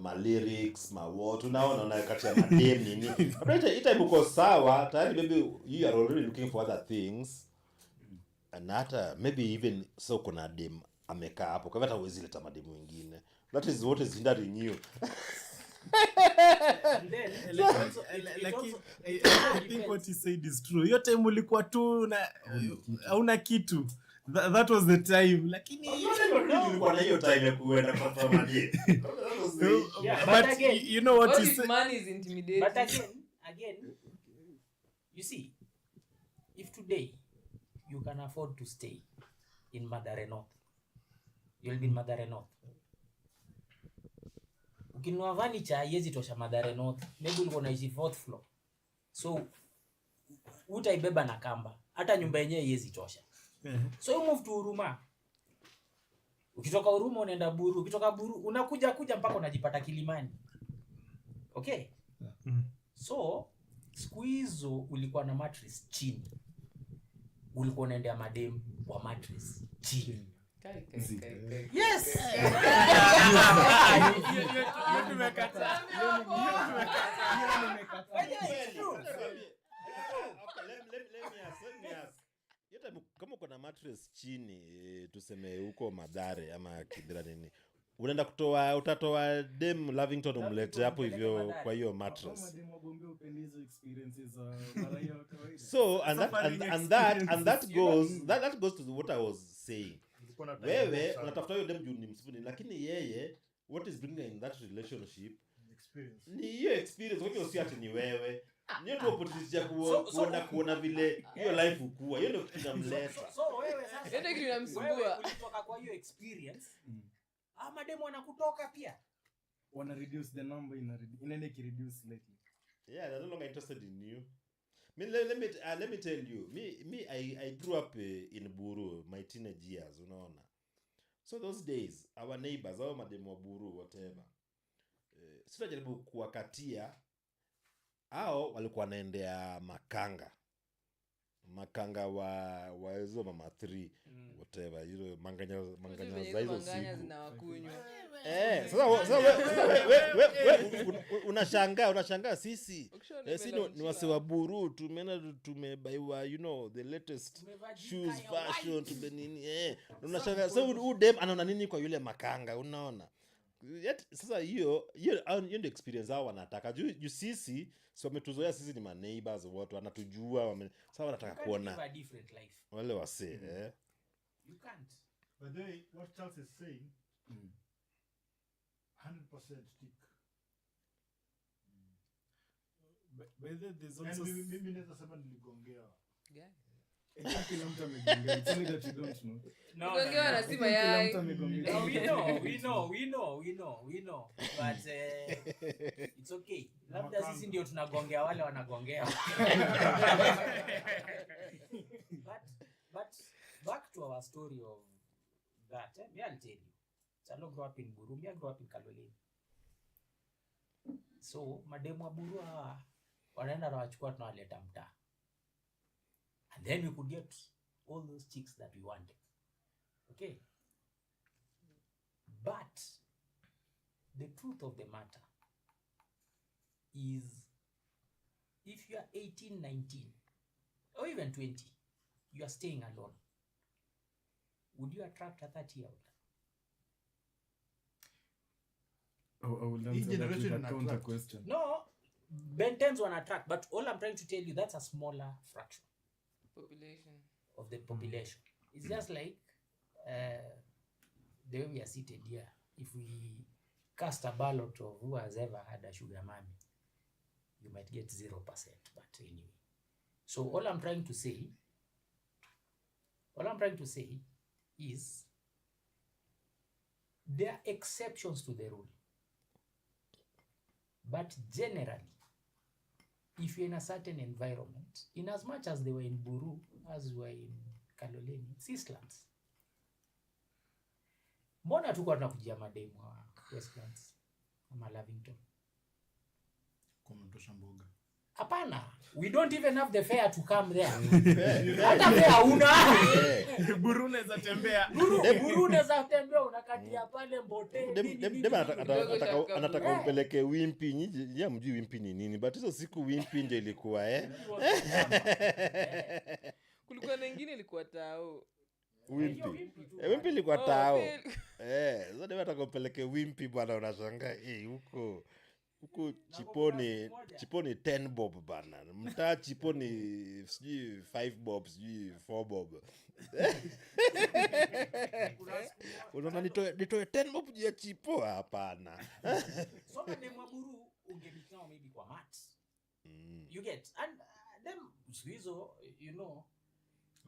ma lyrics, ma what, unaona kati ya madem nini. But hiyo time uko sawa, tayari maybe you are already looking for other things. And hata maybe even so kuna dem amekaa hapo, kwa hata huwezi leta madem wengine. That is what is hindering you. And then, I think what he said is true. Hiyo time ulikuwa tu na hauna kitu. That was the time. Lakini ulikuwa na hiyo time ya kuenda kwa madem. yeah, but again, you know what What he if said? money is intimidating? but again, you see, if today you can afford to stay in Mathare North, you'll be in Mathare North. Ukinunua furniture haiwezi tosha Mathare North, maybe ulikuwa unaishi 4th floor, so utaibeba na kamba, hata nyumba yenyewe haiwezi tosha. So you move to Huruma. Ukitoka Huruma unaenda Buru, ukitoka Buru unakuja mpaka unajipata Kilimani. Okay? So siku hizo ulikuwa na mattress chini, ulikuwa unaendea madem wa mattress chini. Kai. Yes. Tumekataa. Let me ask. kama uko na mattress chini tuseme huko Madhare ama Kibera nini, unaenda utatoa dem Lavington umlete hapo hivyo kwa hiyo mattress. So and that goes to what I was saying. Wewe unatafuta hiyo dem juu ni msifuni, lakini yeye what is bringing in that relationship experience. Ni hiyo experience. Kwa hiyo si ati ni wewe. Ni tu opportunity ya kuona vile hiyo life ukua. Hiyo ndio kitu kinamleta. So wewe sasa ndio kitu kinamsumbua. Ulitoka kwa hiyo experience. Ama demo wanakutoka pia. Wana reduce the number inaenda ki reduce slightly. Yeah, they're no longer interested in you. Let me tell you. I grew up in Buru my teenage years, unaona. So those days our neighbors, our mademo Buru whatever. Sitajaribu kuwakatia hao walikuwa wanaendea makanga wa hizo mama 3 whatever manganya za hizo siku sasa unashangaa sisi ni wase wa Buru tumebaiwa the latest shoes fashion tumenini unashangaa so udem anaona nini kwa yule makanga unaona. Sasa hiyo ndio experience hao wanataka juu sisi so wametuzoea sisi ni neighbors watu wanatujua sasa wanataka kuona different life wale wase you can't. But what Charles is saying 100% stick. But there's And also mimi naweza sema niligongea. Yeah. Kila mtu amegongea. It's only that you don't know. Kugongewa wanasema yai. Kila mtu amegongea. We know. But it's okay. Labda sisi ndio tunagongea wale wanagongea. But back to our story of that. I'll tell you. Chalo grew up in Buru, I grew up in Kaloleni. So mademu wa Buru wanaenda na wachukua tunawaleta mtaa. And then we could get all those chicks that we wanted. Okay? But the truth of the matter is if you are 18, 19, or even 20, you are staying alone. Would you attract a 30-year-old? I will answer that with a counter question. No, Bentens will attract, but all I'm trying to tell you, that's a smaller fraction of the population. It's just like the way we are seated here. If we cast a ballot of who has ever had a sugar mommy, you might get 0%. But anyway, so all I'm trying to say is there are exceptions to the rule. But generally, if you're in a certain environment, in as much as they were in Buru, as were in Kaloleni, it's Eastlands. Mbona tuko tunakujia mademu wa Westlands ama Lavington? Kumetosha mboga. Hapana, we don't even have the fare to come there. Hata fare una. Buru unaweza tembea. Buru unaweza tembea unakatia pale Mbote. Dem anataka umpeleke Wimpy. Nyinyi hamjui Wimpy ni nini, but hizo siku Wimpy ndio ilikuwa kulikuwa na nyingine ilikuwa Tao. Wimpy ilikuwa Tao. Sasa dem anataka umpeleke Wimpy bwana, unashangaa huko chiponi 10 bob bana. Mtaa chiponi sijui 5 bob, sijui 4 bob. Unaona nitoe 10 bob juu ya chipo hapana. So mademu wa Buru ungebikao maybe kwa mat. You get and them hizo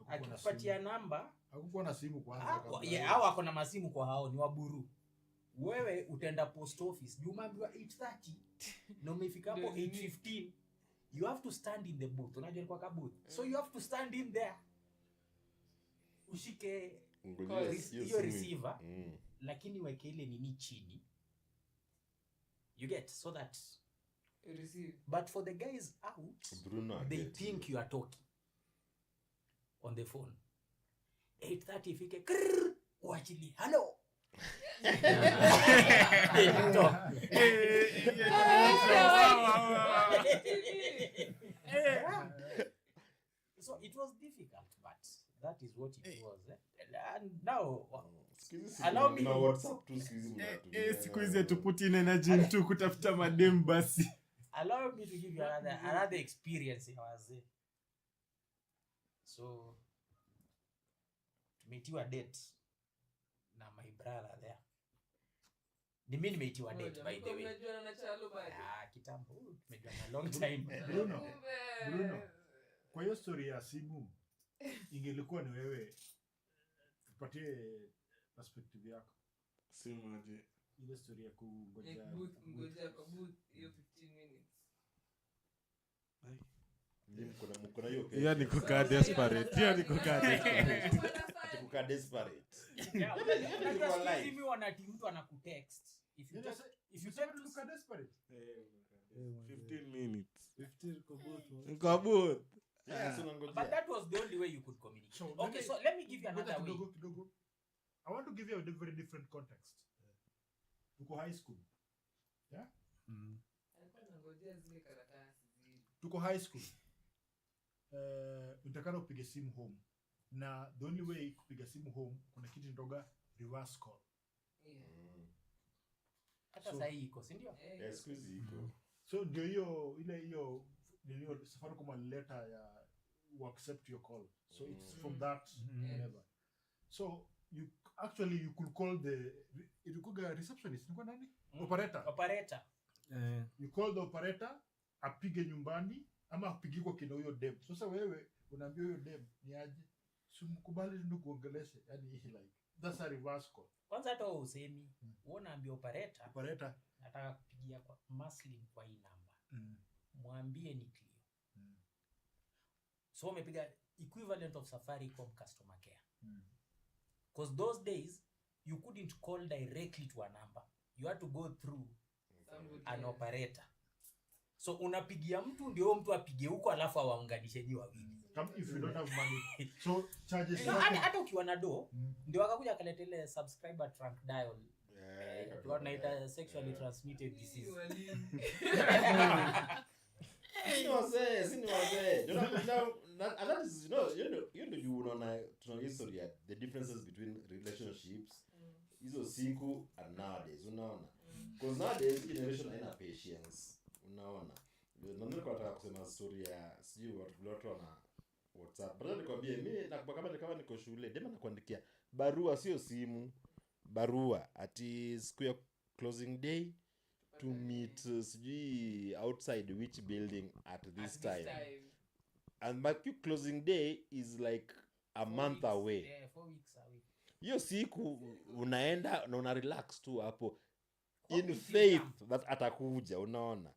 akipatia namba hakukuwa na simu kwanza hao wako na masimu kwa hao ni wa Buru. Wewe utaenda post office Jumaambiwa 8:30 na umefika hapo 8:15, you have to stand in the booth. Unajua kwa booth, so you have to stand in there ushike hiyo receiver lakini weke ile nini chini, you get, so that You receive. but for the guys out Bruno, they think you are talking on the phone. 8:30 ifike uachili hello. So it was difficult, but that is what it was. And now, allow me na to- WhatsApp tu siku hizi mnatumia. Siku hizi to put in energy into kutafuta madem basi. allow me to give you another experience ya wazee. So tumetiwa date na my brother there. Ni mimi nimeitiwa date by the way. Umejuana na Chalo bado? Kitambo tumejuana long time. Bruno, kwa hiyo story ya simu ingelikuwa ni wewe, tupatie perspective yako. Simu aje. Ile story ya Like kungoja ngoja kwa booth hiyo 15 minutes. Mkona hiyo pesa. Hiyo ni kukaa desperate. Hiyo ni kukaa desperate. Kukaa desperate. Unajua siku hizi mimi wanati mtu anakutext. If you take look at desperate. 15 minutes. 15 kwa both. Kwa booth. Yes, unangojea. but that was the only way you could communicate. So, Okay, so let me give you another way. Kidogo. I want to give you a very different context. Tuko high school. Yeah? Alikuwa anangojea zile karatasi zile. Tuko high school. Utakana upige simu home. Na the only way kupiga simu home kuna kitu ndoga reverse call. Yeah. Hata So- sasa hii iko, si ndio? Yes, siku hizi iko. So ndio hiyo Safaricom alileta ya we accept your call. So it's from that level. So you could call ilikuwa receptionist, nilikuwa nani? Operator. Operator. You call the operator, apige nyumbani ama apige kwa kina huyo dem. Sasa wewe unaambia huyo dem ni aje? Simkubali ndio kuongeleshe. Yaani like that's a reverse call. Kwanza hata wewe usemi, wewe unaambia operator, Operator. nataka kupigia kwa Maslin kwa hii namba. Mwambie ni Clio. So umepiga equivalent of Safaricom customer care. Because those days you couldn't call directly to a number. You had to go through an operator. So unapigia mtu ndio mtu apige huko alafu awaunganishe nyi wawili. Come if you don't have money. So charges No, hata ukiwa na do ndio wakakuja kaleta ile subscriber trunk dial. Tunaita sexually transmitted disease. Sini wazee. And that is, you unaona tuna history ya the differences between relationships. Hizo siku and nowadays, unaona. Because nowadays generation haina patience, unaona. Ndio nataka kusema story ya sijui watu wana WhatsApp. Bado nikwambie mimi nakumbuka kama niko shule, dema nakuandikia barua, sio simu. Barua ati siku ya closing day to meet sijui outside which building at this time. And my closing day is like a month away. Yeah, 4 weeks away. Hiyo siku unaenda na una relax tu hapo in faith that atakuja, unaona.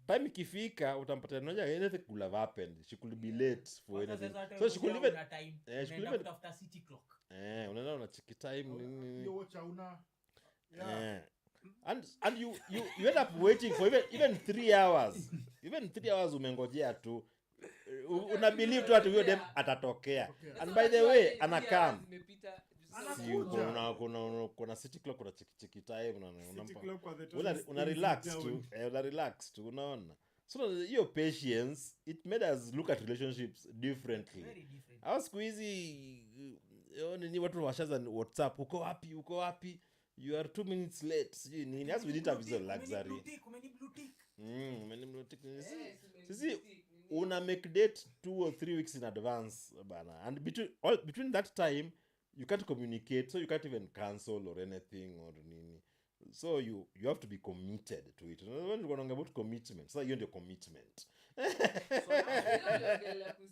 Time ikifika utampata noja anything could have happened. She could be late for anything. So she could even she could even after city clock. unaenda una check time nini. Hiyo watch hauna. And you end up waiting for even 3 hours. Even 3 hours umengojea tu. Una believe tu ati huyo dem atatokea. And by the way anakam. Kuna city clock, kuna cheki time, una relax tu, unaona. So hiyo patience, it made us look at relationships differently. Very different. Au siku hizi ni watu washaza WhatsApp, uko wapi? You are 2 minutes late. Sijui nini. As we didn't have this luxury. Blue tick. Sisi una make date 2 or 3 weeks in advance bana. And between that time you can't communicate, so you can't even cancel or anything or nini. So you have to be committed to it. When we're going about commitment, so you're the commitment.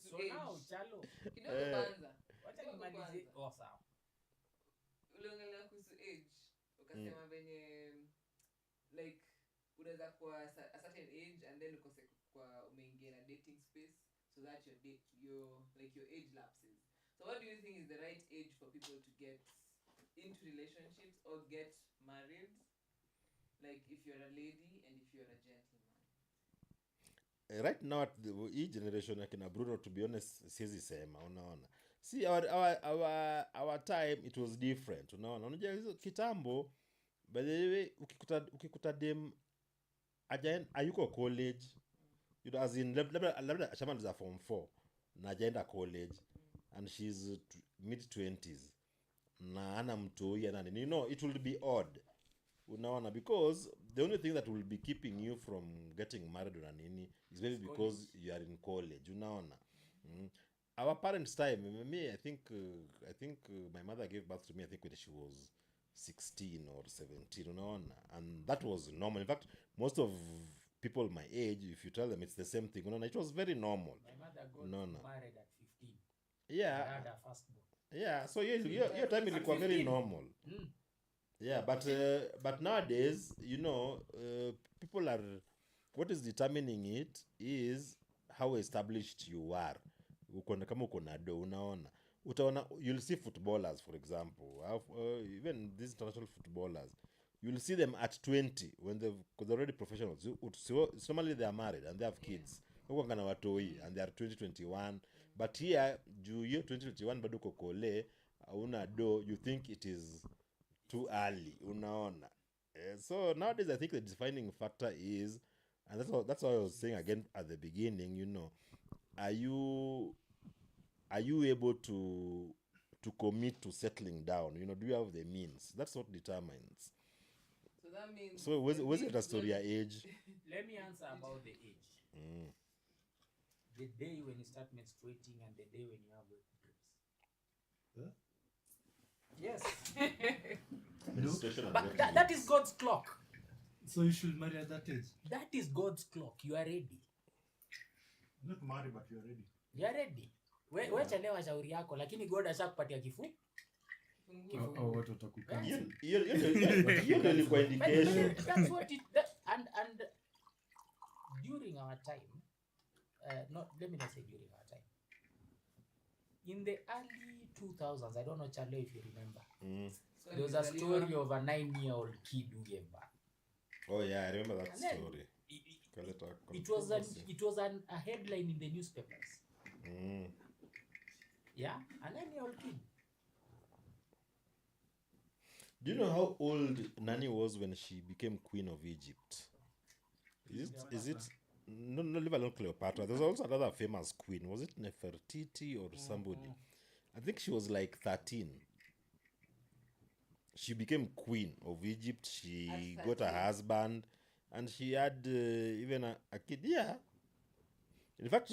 So now Chalo, Kidogo kwanza. wacha nimalizie. Sawa. Uliongelea kuhusu age. Ukasema venye like unaweza kwa a certain age and then ukose kwa umeingia na dating space so that your age lapses. So what do you think is the right age for people to get into relationships or get married? Like if you're a lady and if you're a gentleman. Right now at hii generation ya kina Bruno, to be honest, siwezi sema, unaona. See our time it was different, unaona. Unajua hizo kitambo, by the way, ukikuta dem ayuko college, as in labda shamba za form 4, na hajaenda college and she's mid 20s na ana mtoi ana nini, it will be odd, unaona, because the only thing that will be keeping you from getting married na nini is maybe because you are in college, unaona. Our parents' time, me, I think my mother gave birth to me, I think when she was 16 or 17, unaona, and that was normal. In fact, most of people my age, if you tell them it's the same thing, unaona, it was very normal. My mother got married at 15. Yeah. I had her firstborn. Yeah, so your time ilikuwa very normal. Yeah, but nowadays, people are, what is determining it is how established you are. Kama uko na do, unaona. Utaona, you'll see footballers, for example, even these international footballers, you'll see them at 20 when because they're already professionals. So normally they are married and they have kids. Huko kana watoi and they are 2021. But here, juu hiyo 2021 bado uko kole, una do, you think it is too early, unaona. So nowadays I think the defining factor is, and that's what I was saying again at the beginning, are you able to commit to settling down? Do you have the means? That's what determines. So that means. So was it a story your age? Let me answer about the age. The day when you start menstruating and the day when you have wet dreams. Yes. But that is God's clock. So you should marry at that age. That is God's clock. You are ready. Not marry, but you are ready. You are ready. Wewe chelewa shauri yako, lakini God ashakupatia kifu. Au watu watakukaa. Hiyo ilikuwa indication. That's what it and during our time, let me not say during our time. In the early 2000s, I don't know, Charlie, if you remember, there was a story of a 9-year-old kid who gave birth. Oh yeah, I remember that story. It was a headline in the newspapers. Yeah, a 9-year-old kid. Do you know how old Nani was when she became Queen of Egypt? Is it? No, leave alone Cleopatra. There's also another famous queen. Was it Nefertiti or somebody? I think she was like 13. She became Queen of Egypt. She got a husband, and she had even a kid. Yeah. In fact,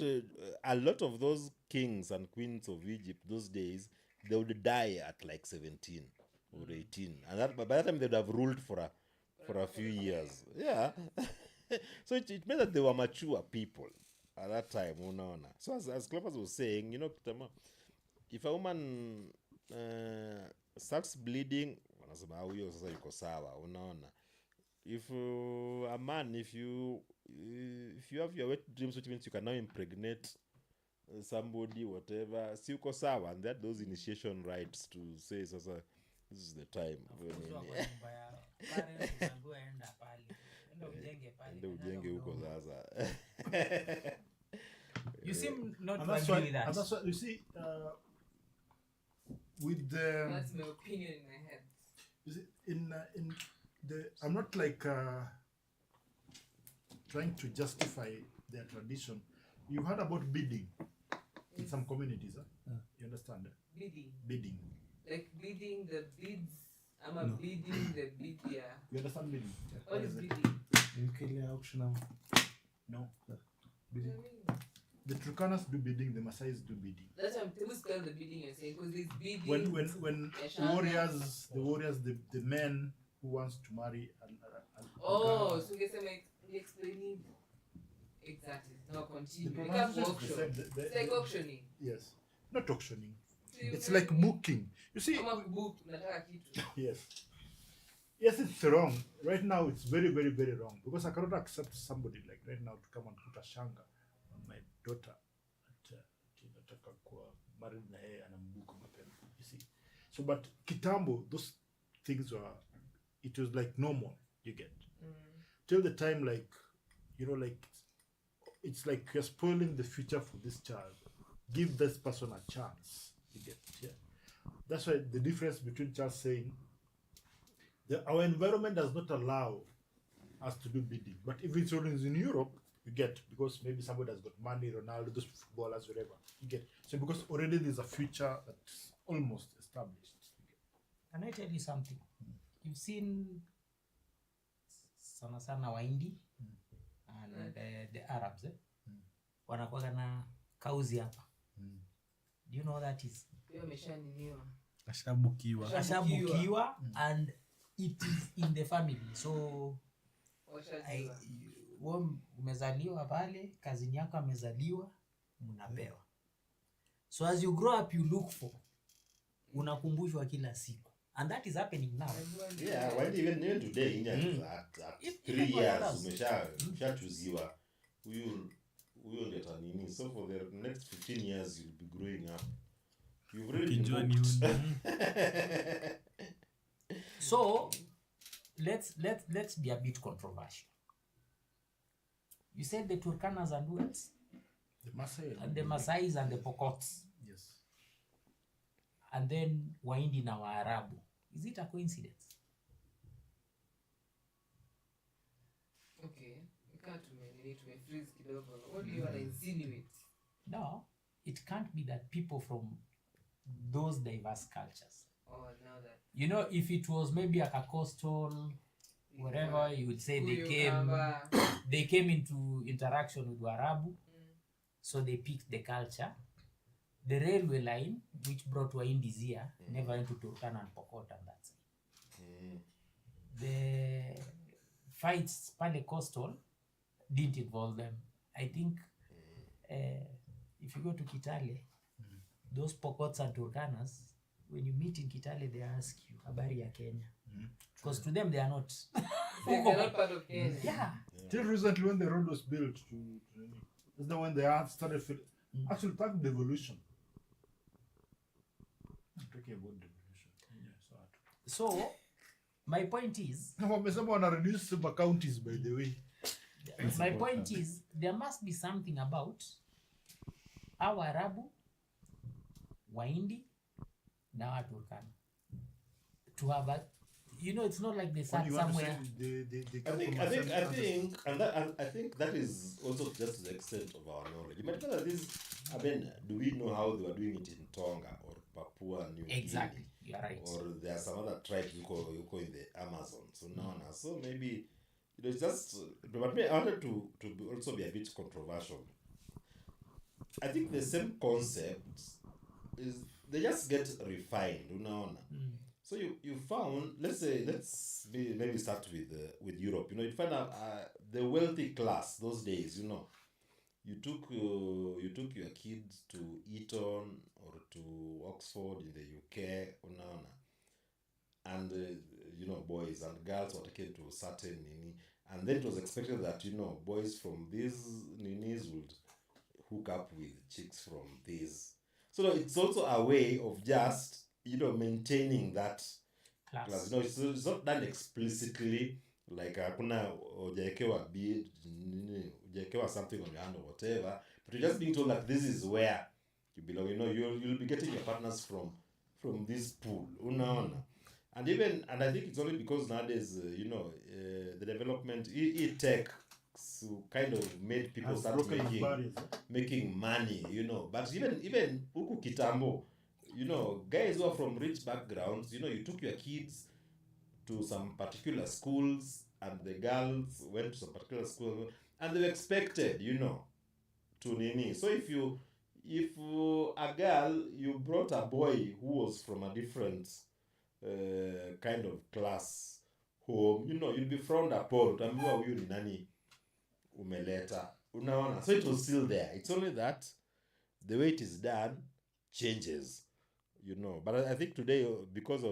a lot of those kings and queens of Egypt those days, they would die at like 17 or 18, and that by that time they would have ruled for a few years. Yeah. So it meant that they were mature people at that time, unaona. So as Cleopas was saying, if a woman starts bleeding, wanasema huyo sasa yuko sawa, unaona. If a man, if you have your wet dreams, which means you can now impregnate somebody, whatever, si uko sawa, and that those initiation rites to say sasa this is the time. Ende ujenge huko sasa. You seem not And to that's agree why, with that. and that's why you see, with the, That's my opinion in my head. you see, in the, I'm not like trying to justify their tradition. You heard about bidding in some communities, huh? You understand? Bleeding. Bidding. Like bleeding the beads. I'm bleeding the bead, yeah. You understand bidding? What is bleeding? No. Bidding. The Turkanas do bidding, the Maasais do bidding. That's why I'm telling you the bidding you're saying, because there's bidding. When Yashanga. the warriors, the men who wants to marry Oh, so guess I'm explaining exactly. Now continue. the It becomes pronunciation auction. is the same. It's like auctioning. Yes, not auctioning. So you It's bring- like booking. You see, Kama book, nataka kitu. yes, it's wrong. Right now, it's very, very, very wrong because I cannot accept somebody like right now to come and put a shanga on my daughter. Nataka kuwa married na yeye anambuku mapema. You see, so but kitambo those things were, it was like normal. You get till the time like it's like you're spoiling the future for this child. Give this person a chance. You get, yeah. That's why the difference between just saying our environment does not allow us to do bidding. But if it's always in Europe, You get, because maybe somebody has got money, Ronaldo, those footballers, whatever. You get, so because already there's a future that's almost established. Can I tell you something? You've seen sana sana Wahindi and the Arabs, wanakuwaga na kauzi hapa. Do you know what that is? Hiyo ameshaniniwa. Ashabukiwa. Ashabukiwa and it is in the family. So Washajua. wewe umezaliwa pale, kazini yako amezaliwa, mnapewa. So as you grow up you look for, unakumbushwa kila siku. And that is happening now. Yeah, when even today India at If 3 everyone years does. umeshachuziwa huyo ndio tanini. So for the next 15 years you'll be growing up. You've already been Ukijua ni hooked. uni. So let's be a bit controversial. You said the Turkanas and who else? The Maasai. And the Masais and the Pokots. Yes. And then Wahindi na Waarabu. Is it a coincidence? Okay. Nikaa tumefreeze kidogo. What do you want to insinuate? No, it can't be that people from those diverse cultures. Oh, now that. You know, if it was maybe like a coastal, whatever, you would say Kamba. they came into interaction with Waarabu, so they picked the culture. The railway line, which brought Wahindis here, never went to Turkana and Pokot and that side. The fights pale coastal didn't involve them. I think if you go to Kitale, those Pokots and Turkanas, when you meet in Kitale, they ask you habari ya Kenya, because to them they are not. They're not part of Kenya. Yeah. Till recently, when the road was built that's the when the earth started actually that devolution. I'm talking about devolution. Yeah, So my point is, wamesema wana reduce super counties, by the way. my point is, there must be something about our Arabu, Wahindi, na Turkana to have a, you know, it's not like they What sat do you want to say? somewhere. They I come think, from I a think, I certain- think, and I think that is also just the extent of our knowledge. You might know that this. I mean, do we know how they were doing it in Tonga or Papua New Guinea? Exactly, you are right. Or there are some other tribes who go in the Amazon. So now, so maybe it's just. But I wanted to also be a bit controversial. I think the same concept is they just get refined. Unaona. So you found, let's maybe start with Europe. You know, you find out the wealthy class those days. You know, you took your kids to Eton or to Oxford in the UK, unaona, and you know, boys and girls were taken to a certain nini, and then it was expected that, you know, boys from these ninis would hook up with chicks from these. So it's also a way of just, you know, maintaining that class. You know, it's not done explicitly, like hakuna hujaekewa bead, hujaekewa something on your hand or whatever, but you're just being told that this is where you belong. You know, you'll be getting your partners from this pool, unaona. And I think it's only because nowadays, you know, the development, e-tech so kind of made people Has start broken the barriers, making money, you know. But even huku kitambo, you know, guys who are from rich backgrounds, you know, you took your kids to some particular schools and the girls went to some particular school and they were expected, you know, to nini. So if a girl, you brought a boy who was from a different kind of class home, you know, you'll be frowned upon. Utaambiwa huyu ni nani umeleta, unaona. So it was still there. It's only that the way it is done changes, you know. But I think today, because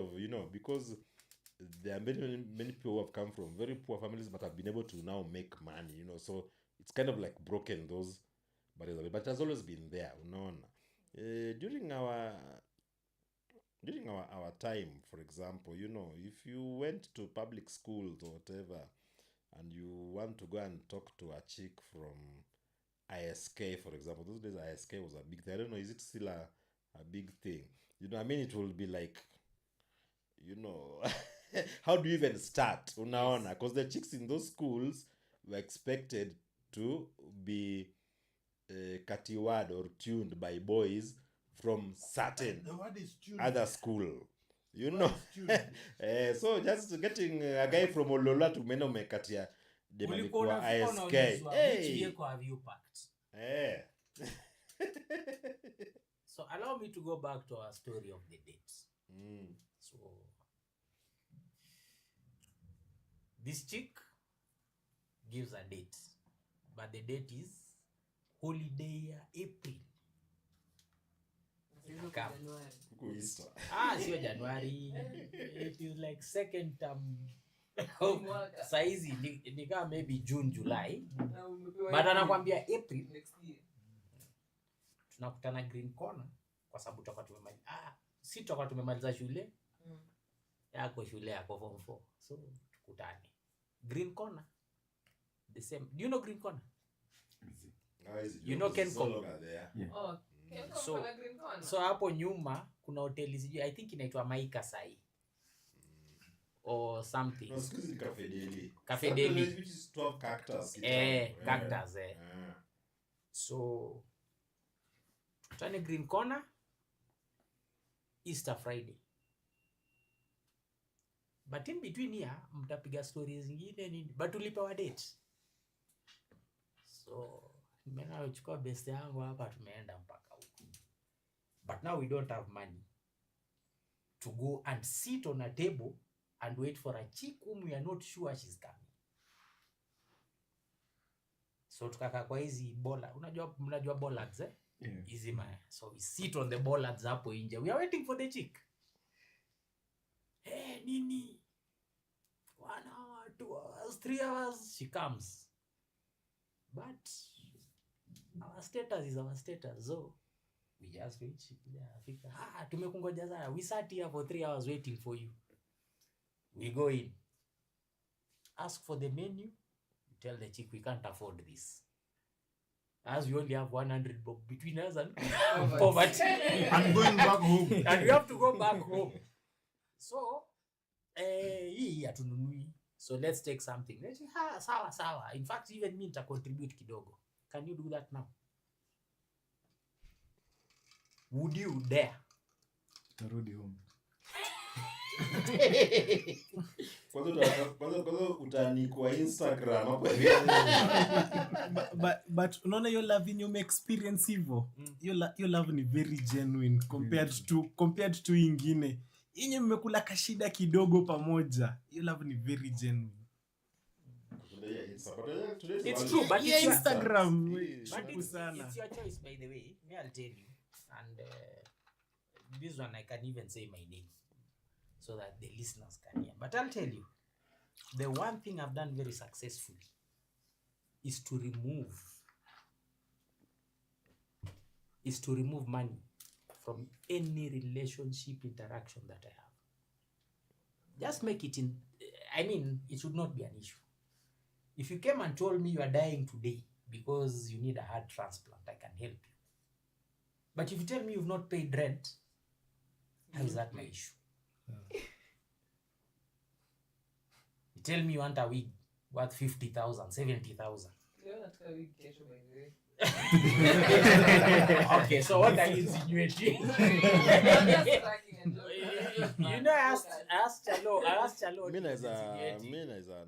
there are many people who have come from very poor families but have been able to now make money, you know. So it's kind of like broken those barriers, but it has always been there, unaona. During our time, for example, you know, if you went to public schools or whatever and you want to go and talk to a chick from ISK, for example, those days ISK was a big thing. I don't know, is it still a big thing? You know, I mean, it will be like, you know, how do you even start, unaona? Because the chicks in those schools were expected to be cutiward or tuned by boys from certain The word is tuned. other school, you know. Word is tuned. So just getting a guy from Olola to meno mekatia dem Ulikuwa alikuwa unafika ISK. unaulizwa, which Hey. vehicle have you packed? Eh. So allow me to go back to our story of the dates. So this chick gives a date, but the date is holiday year April. Come. Huku Easter. Sio January. It is like second term. Saizi ni kama maybe June, July. But anakwambia April. Tunakutana Green Corner kwa sababu tutakuwa tumemaliza shule. Yako shule yako form 4. So tukutane. Green Corner. The same. Do you know Green Corner? You know Kencom? So hapo nyuma kuna hoteli sijui, I think inaitwa Maika Sai or something. No, excuse me, Cafe Deli. Cafe Deli. Which is 12 cactus. Cactus. So tutane Green Corner Easter Friday. But in between here mtapiga stories zingine nini, but tulipewa date. So nimeona uchukua best yangu hapa tumeenda mpaka huko. But now we don't have money to go and sit on a table and wait for a chick whom we are not sure she's coming. So tukaka kwa hizi bola, mnajua bollards Easy man. So we sit on the bollards hapo nje. We are waiting for the chick. Hey, nini? 1 hour, 2 hours, 3 hours, she comes. But our status is our status, so we just wait. Tumekungoja sana. We sat here for 3 hours waiting for you. We go in, ask for the menu, tell the chick we can't afford this. As we only have 100 bob between us and poverty. I'm going back home. And we have to go back home. So, hii hatununui. So let's take something. Let's say, sawa. In fact, even me nita contribute kidogo. Can you do that now? Would you dare? Tarudi home. Kwanza utanikwa Instagram hapo. But unaona your love in your experience hivyo. Your love ni very genuine compared to ingine. Yenye mmekula kashida kidogo pamoja. Your love ni very genuine. It's true, but yeah, it's Instagram. But it's your choice, by the way. Me, I'll tell you. And this one, I can even say my name so that the listeners can hear. But I'll tell you, the one thing I've done very successfully is to remove money from any relationship interaction that I have. Just make it it should not be an issue. If you came and told me you are dying today because you need a heart transplant, I can help you. But if you tell me you've not paid rent, how is that my issue? You tell me you want a wig worth 50,000, 70,000. Okay, so what are you insinuating? You know, I asked Chalo. Mimi naweza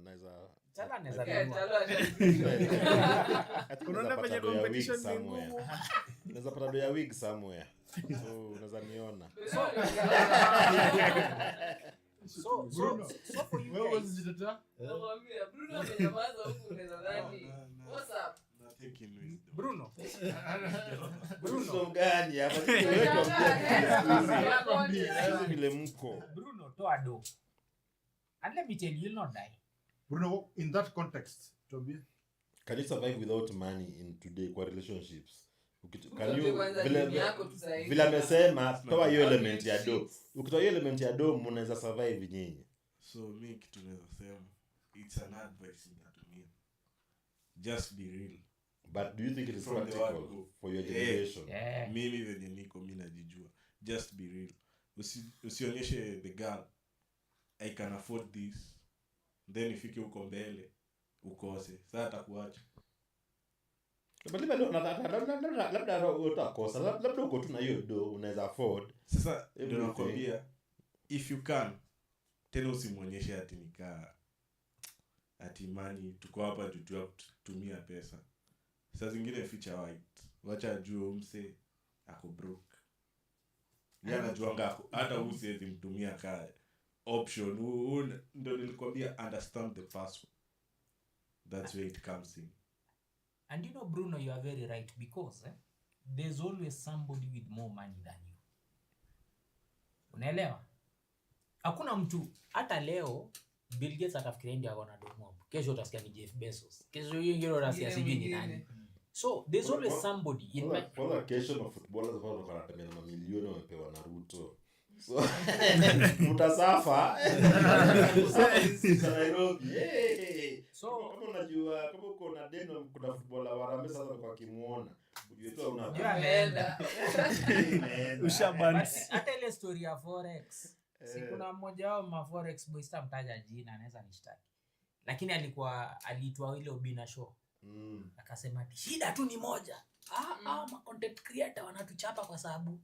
Unaona penye competition ni ngumu. Naweza pata bei ya wig somewhere. So unaweza niona. So for you Where guys, was it? Bruno amenyamaza huku unaweza dhani. What's up? Bruno. Bruno gani hapa? Vile mko. Bruno, toa do. And let me tell you, you'll not die. Bruno, in that context, Toby, Can you survive without money in today kwa relationships? Can you vile amesema toa hiyo element ya do. Ukitoa hiyo element ya do mnaweza survive nyinyi. So me kitu naweza sema it's an advice nitatumia. Just be real. But do you think it is From the practical word go. for your generation? Yeah. Mimi venye niko mimi najijua. Just be real. Usionyeshe the girl I can afford this. Then ifike uko mbele ukose. Sasa atakuacha. But labda utakosa, labda uko tu na hiyo do unaweza afford. Sasa ndio Everything. nakwambia if you can tena usimwonyeshe ati nikaa ati mani tuko hapa tutumia pesa. Saa zingine feature white. Wacha ajue mse ako broke. Yeye anajuanga hata usiwezi mtumia ka option. Ndio nilikwambia understand the password. That's where it comes in. And you know, Bruno, you are very right, because there's always somebody with more money than you. Unaelewa? Hakuna mtu hata leo Bill Gates atafikiria ndio akona domo. Kesho utasikia ni Jeff Bezos. Kesho hiyo utasikia sijui ni nani. So there's always somebody in my for the occasion of footballers who wanatembea na mamilioni wamepewa na Ruto. So mtasafa. Usafa Nairobi. Hey. So kama unajua kama uko na deno kuna footballer warambe sasa kwa kimuona. Ujue tu una Ameenda. Ushabansi. hata ile story ya forex. Si kuna mmoja wao ma forex boys tamtaja jina anaweza nishtaki. Lakini aliitwa ile Obina show. Akasema shida tu ni moja. Ma content creator wanatuchapa kwa sababu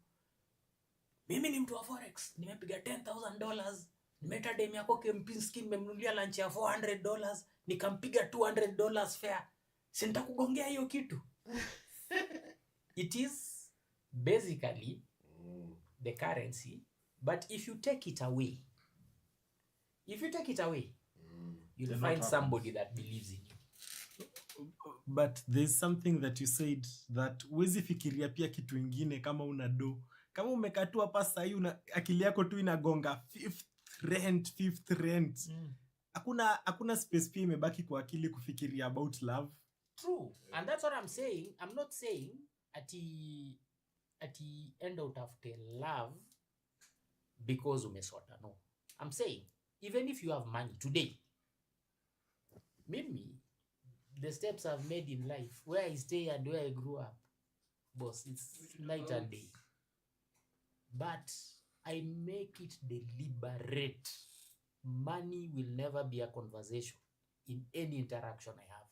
mimi ni mtu wa forex, nimepiga $10,000, nimeta dem yako Kempinski, nimemnunulia lunch ya $400, nikampiga $200 fare. Si nitakugongea hiyo kitu. It is basically the currency, but if you take it away, you'll find somebody that believes in you. But there's something that you said that huwezi fikiria pia kitu ingine kama una do. Kama umekatua hapa sasa hii akili yako tu inagonga fifth rent. Hakuna space pia imebaki kwa akili kufikiria about love. True. And that's what I'm saying. I'm not saying at the end out of the love because umesota. No. I'm saying even if you have money today, maybe the steps I've made in life, where I stay and where I grew up, boss, it's night and day. But I make it deliberate. Money will never be a conversation in any interaction I have.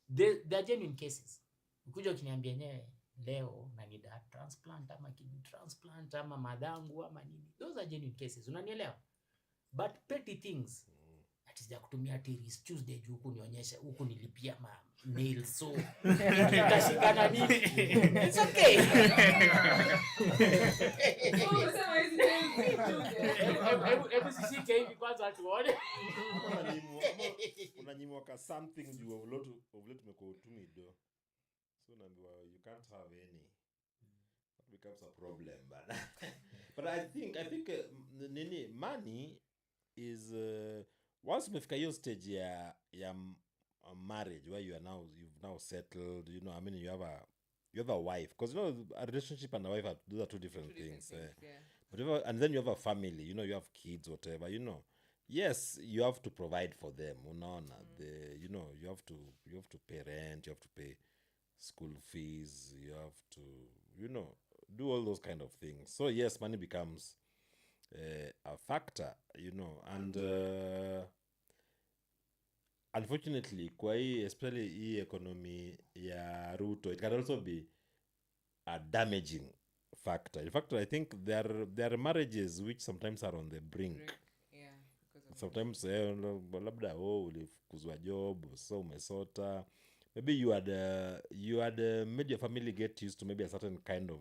There are genuine cases. Ukuja ukiniambia nyewe leo na need a transplant ama kidney transplant ama madangu ama nini. Those are genuine cases. Unanielewa? But petty things. Atija kutumia tiris Tuesday juu huku nionyeshe huku nilipia nails so tutashikana nini? It's okay. Hebu sishike hivi kwanza tuone. Unanyimwa ka something you have lot umekuwa utumi do. So naambiwa you can't have any. That becomes a problem, but I think money is once umefika hiyo stage ya marriage where you've now settled, you know, I mean you have a wife, because you know a relationship and a wife those are two different things. Yeah. But and then you have a family, you know, you have kids, whatever, you know. Yes, you have to provide for them. You know, you have to pay rent, you have to pay school fees, you have to, you know, do all those kind of things. So yes, money becomes a factor, you know, and unfortunately, kwa hii, especially hii economy ya Ruto, it can also be a damaging factor. In fact, I think there are marriages which sometimes are on the brink. Yeah. Sometimes labda ulifukuzwa job, so umesota. Maybe you had made your family get used to maybe a certain kind of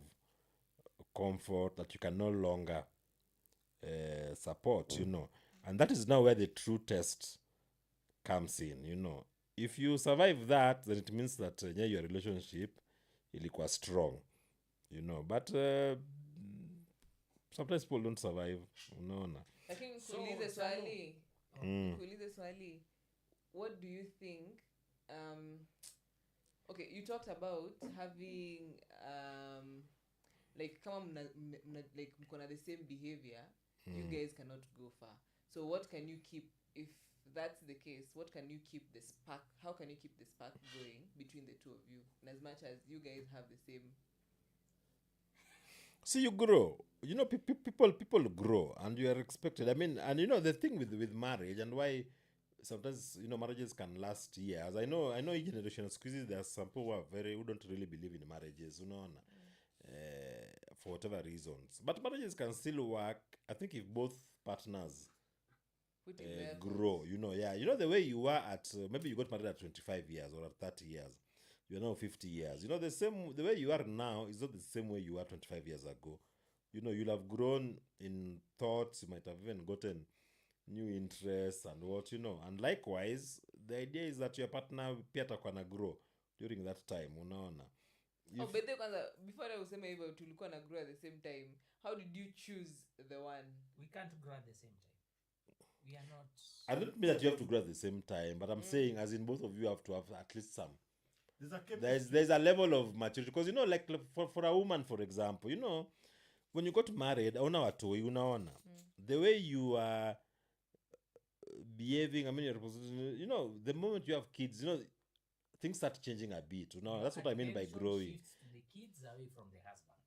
comfort that you can no longer support, you know. And that is now where the true test comes in, you know. If you survive that, then it means that your relationship ilikuwa strong, you know. But sometimes people don't survive, unaona. Lakini kuulize swali, what do you think, okay, you talked about having like kama like mkona the same behavior, you guys cannot go far. So what can you keep, if that's the case, what can you keep the spark, how can you keep the spark going between the two of you, and as much as you guys have the same? See, you grow, you know. People grow, and you are expected. I mean, and you know the thing with marriage, and why sometimes marriages can last years. I know each generation squeezes. There are some people who don't really believe in marriages, for whatever reasons. But marriages can still work. I think if both partners Put in the effort. grow, the way you were at maybe you got married at 25 years or at 30 years, you're now 50 years. The way you are now is not the same way you were 25 years ago. You'll have grown in thoughts. You might have even gotten new interests and what. And likewise, the idea is that your partner pia atakuwa na grow during that time, unaona. But then before I was saying hivyo tulikuwa na grow at the same time. How did you choose the one? We can't grow at the same time. We are not. I don't mean that you have to grow at the same time, but I'm saying as in both of you have to have at least some. There's a level of maturity, because like for a woman, for example, when you got married, unaona the way you are behaving. I mean, the moment you have kids, things start changing a bit. That's what I mean by growing. Shifts the kids away from the husband.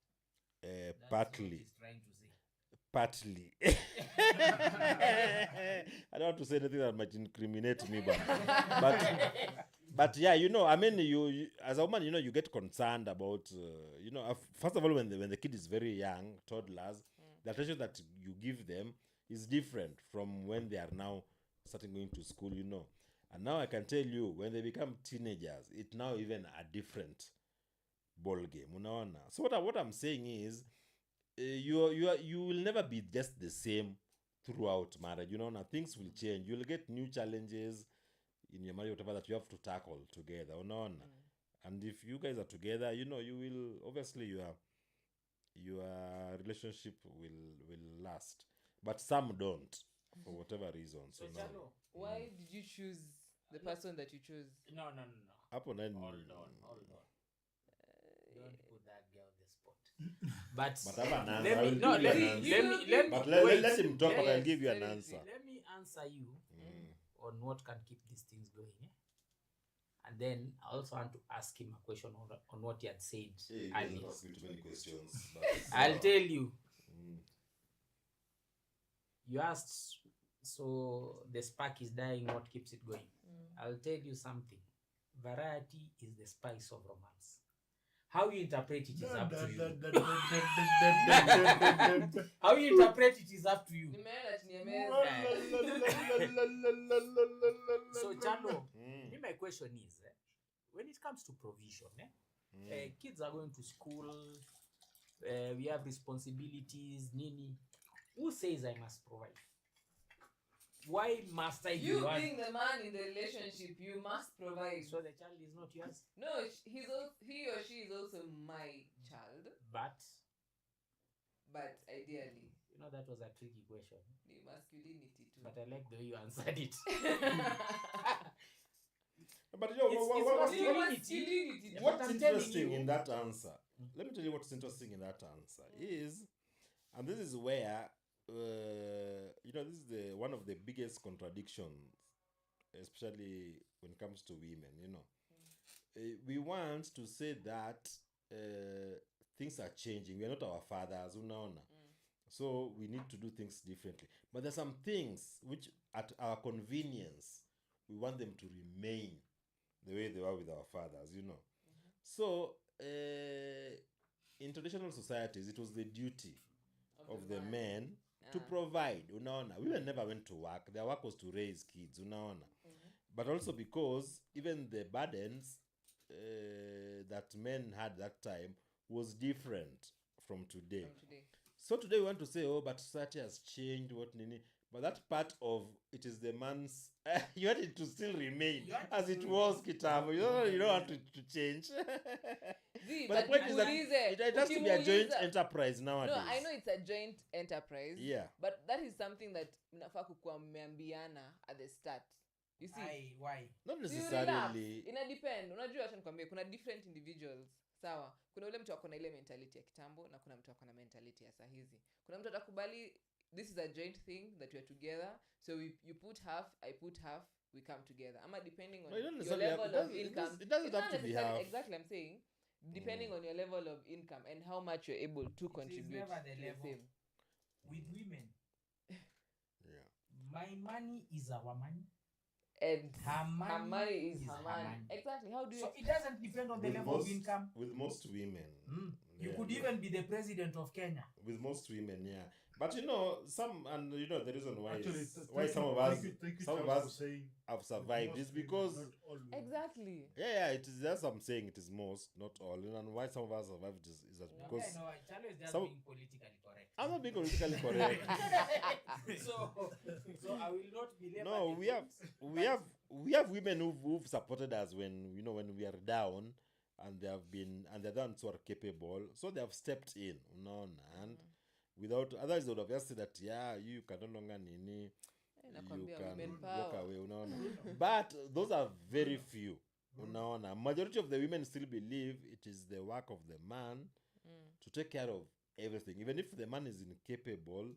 That's Partly. what he's trying to say. Partly. I don't want to say anything that might incriminate me, but yeah, I mean, you as a woman, you get concerned about, first of all, when the kid is very young, toddlers, the attention that you give them is different from when they are now starting going to school, And now I can tell you, when they become teenagers, it's now even a different ball game, unaona. So what I'm saying is, you will never be just the same throughout marriage. Things will change. You'll get new challenges in your marriage, whatever, that you have to tackle together. And if you guys are together, you will obviously your relationship will last. But some don't, for whatever reasons. So Chalo, Why did you choose the person that you chose? no. Hapo nani- Hold on. Don't put that girl on the spot. But But have an answer. let I me will no. give Let you me an let me answer. let me But wait. let him talk, but I'll Yes, give you an let him answer. Let me answer you on what can keep these things going. And then I also want to ask him a question on what he had said earlier. Too many questions. I'll tell you. You asked, so the spark is dying, what keeps it going? I'll tell you something. Variety is the spice of romance. How you interpret it is up to you. How you interpret it is up to you. Nimeona chini ya meza. So Chalo, my question is, when it comes to provision, kids are going to school, we have responsibilities, nini. Who says I must provide? Why must I be You one? being the man in the relationship, you must provide. So the child is not yours, No, he or she is also my child, but but ideally, that was a tricky question. the masculinity too. But I like the way you answered it. But Masculinity. But what's I'm telling interesting you- in that answer, let me tell you what's interesting in that answer is, and this is where this is one of the biggest contradictions, especially when it comes to women. We want to say that things are changing. We are not our fathers, unaona. So we need to do things differently. But there's some things which, at our convenience, we want them to remain the way they were with our fathers. So in traditional societies, it was the duty of the men to provide, unaona. Women never went to work. Their work was to raise kids, unaona. But also because even the burdens that men had that time was different from today. So today we want to say, but society has changed, what nini. But that part of it is the man's you want it to still remain as it was kitambo. You don't want it to change. But the point is that it has to be a joint enterprise nowadays. No, I know it's a joint enterprise. Yeah. But that is something that mnafaa kukuwa mmeambiana at the start. You see? Why? Not You relax. necessarily. Ina depend. Unajua acha nikwambie kuna different individuals. Sawa. Kuna ule mtu akona ile mentality ya kitambo na kuna mtu akona mentality ya sahizi. Kuna mtu atakubali this is a joint thing that we're together. So you put half, I put half, we come together. Ama depending on No, you don't your necessarily level have- of it income. doesn't- it doesn't It's have not to be necessarily- half. Exactly, I'm saying. Depending on your level of income and how much you're able to contribute never the to the level. same. With women, Yeah. my money is our money. and Her money money is is her her money. money. Exactly. How do you? So it doesn't depend on the level of income. with most women. You Yeah, could yeah. even be the president of Kenya. With most women, yeah. But you know, some, and you know the reason why Actually, why some of us thank you, some of Charles, for us saying have survived most is women, because not all women. Exactly. yeah, it is, that's what I'm saying, it is most, not all. And why some of us survived is that because No, Chalo is just some- being politically correct. I'm not being politically correct. so I will not be labeled. No, we have women who've supported us when you know when we are down, and they're the ones who are capable, so they have stepped in, you know, and without otherwise they would have just said that you can no longer nini, you nakwambia can women walk power. away, unaona. But those are very few, unaona. Majority of the women still believe it is the work of the man to take care of everything, even if the man is incapable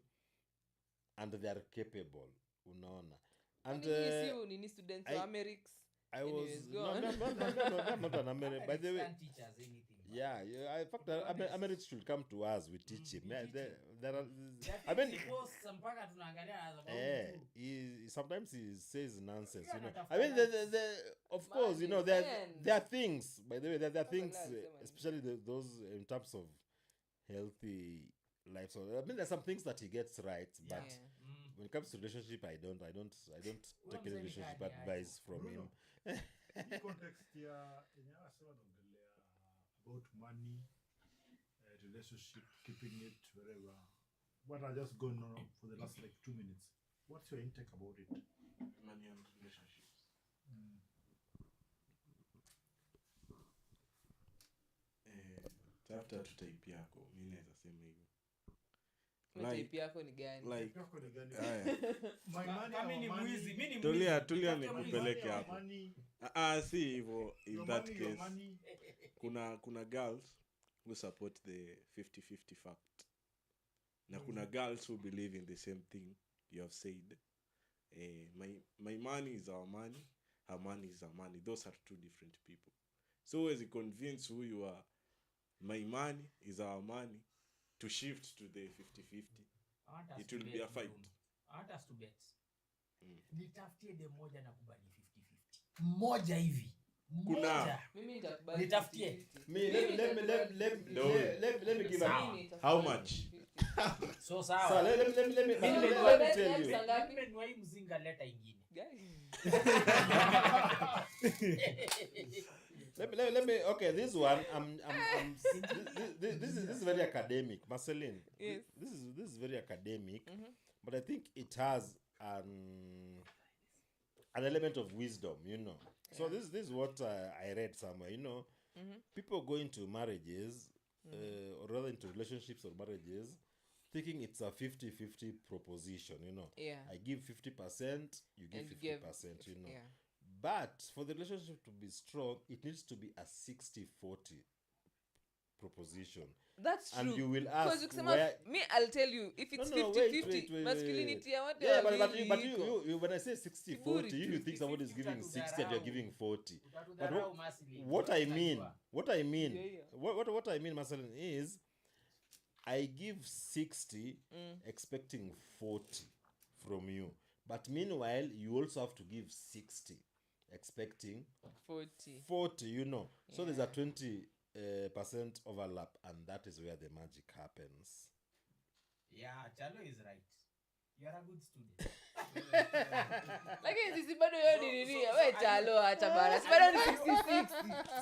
and they are capable, unaona. And you nini students I- of Americs. I was Anyways, go no, on. I'm not an American. By the way, Can't teach us anything. yeah. In fact, honest. Americans should come to us. We teach him. we Yeah, teach there are. I That mean, is posts mpaka tunaangalia as about he sometimes he says nonsense. You know. Yeah, I mean, of course, you know, Man. there are things. By the way, there are things, Sema nini. especially those in terms of healthy life. So I mean, there's some things that he gets right, but Yeah. when it comes to relationship, I don't take any mzee relationship Mikadi, advice from him. Bruno, hii context ya yenye asema naongelea about money, relationship, keeping it wherever. What are just going on for the last like 2 minutes? What's your intake about it? Money and relationships. Tafuta tu type yako, mi naweza sema hivyo. Type yako ni gani? Like Yako ni gani? haya, My money, Kama our ni money, mwizi, mimi ni tulia mwizi. tulia Nitafute mwizi. nikupeleke our hapo. money, Si hivyo. In your that money, your case, money. kuna girls who support the 50-50 fact, na kuna girls who believe in the same thing you have said. My money is our money, her money is our money. Those are two different people. So as you convince who you are, my money is our money, to shift to the 50-50, I want us it to will be bet, a fight. Bruno. I want us to bet. Nitafutie dem moja na kubali 50-50. Mmoja hivi. Kuna- Mmoja. Mimi nitakubali. Nitafutie. 50-50. Me, let me give Sawa. him How much? So So sawa. let me Mimi tell you. nimenunua hii mzinga leta ingine. Let me. Okay, this one. This is very academic, Marceline. Yes. This is very academic, but I think it has an element of wisdom, you know. So this is what I read somewhere. You know, people go into marriages, or rather into relationships or marriages, thinking it's a 50-50 proposition. You know, Yeah. I give 50%, you give And you give 50%. You know. Yeah. But for the relationship to be strong, it needs to be a 60-40 proposition. That's true. And you will Because ask ukisema where... me, I'll tell you, if it's 50-50, wait. masculinity ya watu Yeah, wawili but iko. you when I say 60-40, you think somebody is 50-50 giving 60 and you're giving 40. Utatudharau Marceline. What I mean, Yeah. what I mean, Marceline, is I give 60 expecting 40 from you. But meanwhile, you also have to give 60 expecting 40, you know. So there's a 20% overlap, and that is where the magic happens. Yeah, Chalo is right. You are a good student. Lakini sisi bado hiyo ni nini? so We chalo acha bana. Si bado ni 66.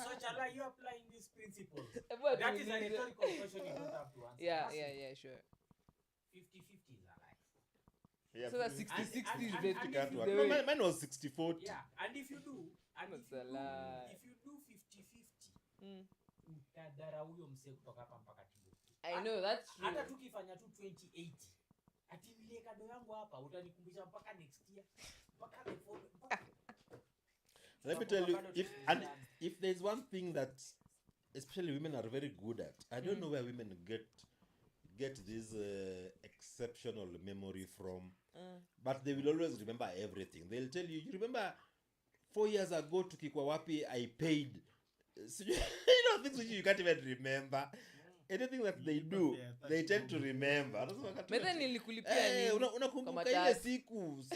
So Chalo, are you applying these principles? Hebu atu- That is a rhetorical question you don't have to answer. Yeah, sure. 50-50 is a lie. Yeah, So that and- 60-60 is and- the and- it and can't if you work. the No, way. mine was 60-40. Yeah, and if you do, That's a lie. if you do 50-50, utadharau huyo msee kutoka hapa mpaka Kibo. I know, that's true. Hata tukifanya tu 2080, ati nilie kado yangu hapa, utanikumbusha mpaka next year, mpaka the following, mpaka... Let me tell you, if there's one thing that especially women are very good at, I don't know where women get this exceptional memory from, but they will always remember everything. They'll tell you, you remember 4 years ago tukikwa wapi I paid, so you know, things which you can't even remember. anything that they do, they tend to remember. Anasema kati- Method nilikulipia nini? unakumbuka Kama ile tatu. siku si,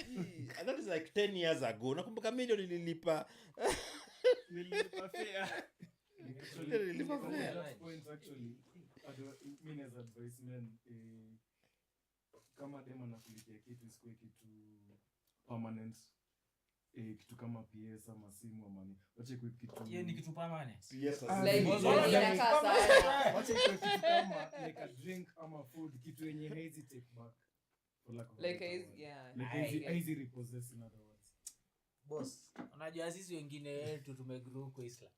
and that is like 10 years ago. Unakumbuka milioni nililipa. Nilipa fare. Nililipa fare. That point actually, mimi as advice man, kama demo anakulipia kitu isikue kitu permanent, kitu kama PS ama simu ama nini. Wacha ikuwe kitu Hiyo ni kitu permanent. Yes, Like, Because yani like- inakaa sana. wacha ikuwe kitu kama like a drink ama food, kitu yenye haizi take back for lack of a Like, better word. yeah. Like haizi repossess in other words. Boss, unajua sisi wengine wetu tumegrow huko Islam.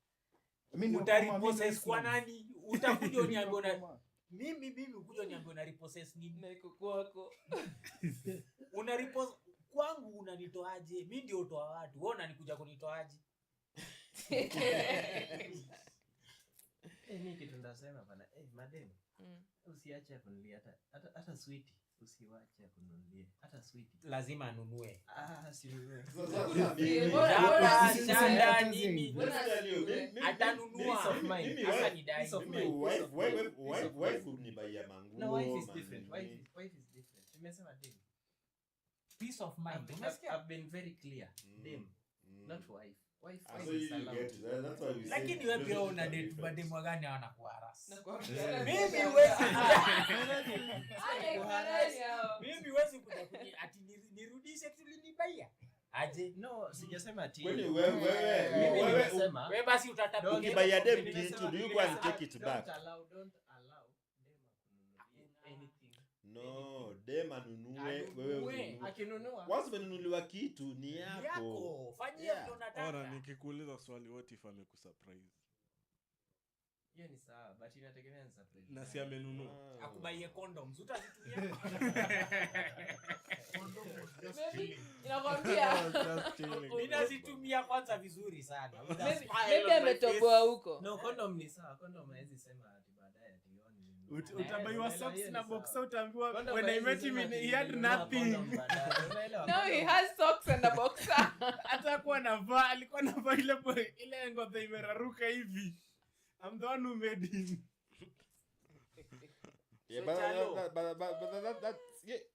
Mimi ndio Utaripossess kwa kama nani? Utakuja uniambie una kama- mimi ukuja uniambie una repossess nini? Na iko kwako. Una repossess kwangu unanitoaje? Mimi ndio utoa watu. Wewe unanikuja kunitoaje? Mimi kitu ndasema bana, madem, Mm. usiache kununulia hata sweetie, usiwache kununulia hata sweetie. Lazima anunue. Sinunue. Hapa Mimi- shanda nini? Peace Atanunua. of mind. Mimi Sasa wife- ni dai. Peace of mimi mind. wife unibaia manguo. No, wife is man, different. nini. Wife is different. Nimesema dem. Peace of mind. Umesikia? I've been very clear. Dem, not wife. Wife So is you allowed. get it. That's why we say Lakini wewe pia relationship una are date different. bademu gani hawana kuharas? Nakwambia. Mimi huwezi Mimi huwezi kuja ati nirudishe tulinibaia. Aje? No, sijasema ati. Kwani Mimi wewe nimesema Wewe basi utatafuta ukibaia dem nimesema- kitu, do you go and take it back? Don't allow dem akununulie anything. No, dem anunue, Anunue. wewe ununue. Akinunua. Once umenunuliwa kitu ni yako. yako. Fanyia Yeah. vile unataka. Ora, nikikuuliza swali, what if amekusurprise Hiyo ni sawa, but inategemea ni surprise. na si amenunua? Ah. Akubaie condoms utazitumia. Maybe inakwambia. Just chilling. Mimi nazitumia kwanza vizuri sana. Maybe ametoboa huko. No, condom ni sawa. Condom haiwezi sema ati baadaye ati hiyo ni. Utabaiwa socks na boxer, utaambiwa Condom when I haiwezi met him sema ati he had nilinunua nothing. condom baadaye. Unaelewa? Now he has socks and a boxer. Hata kuwa navaa, alikuwa navaa ile ngozi imeraruka hivi. I'm the one who made him. Yeah, So, Chalo.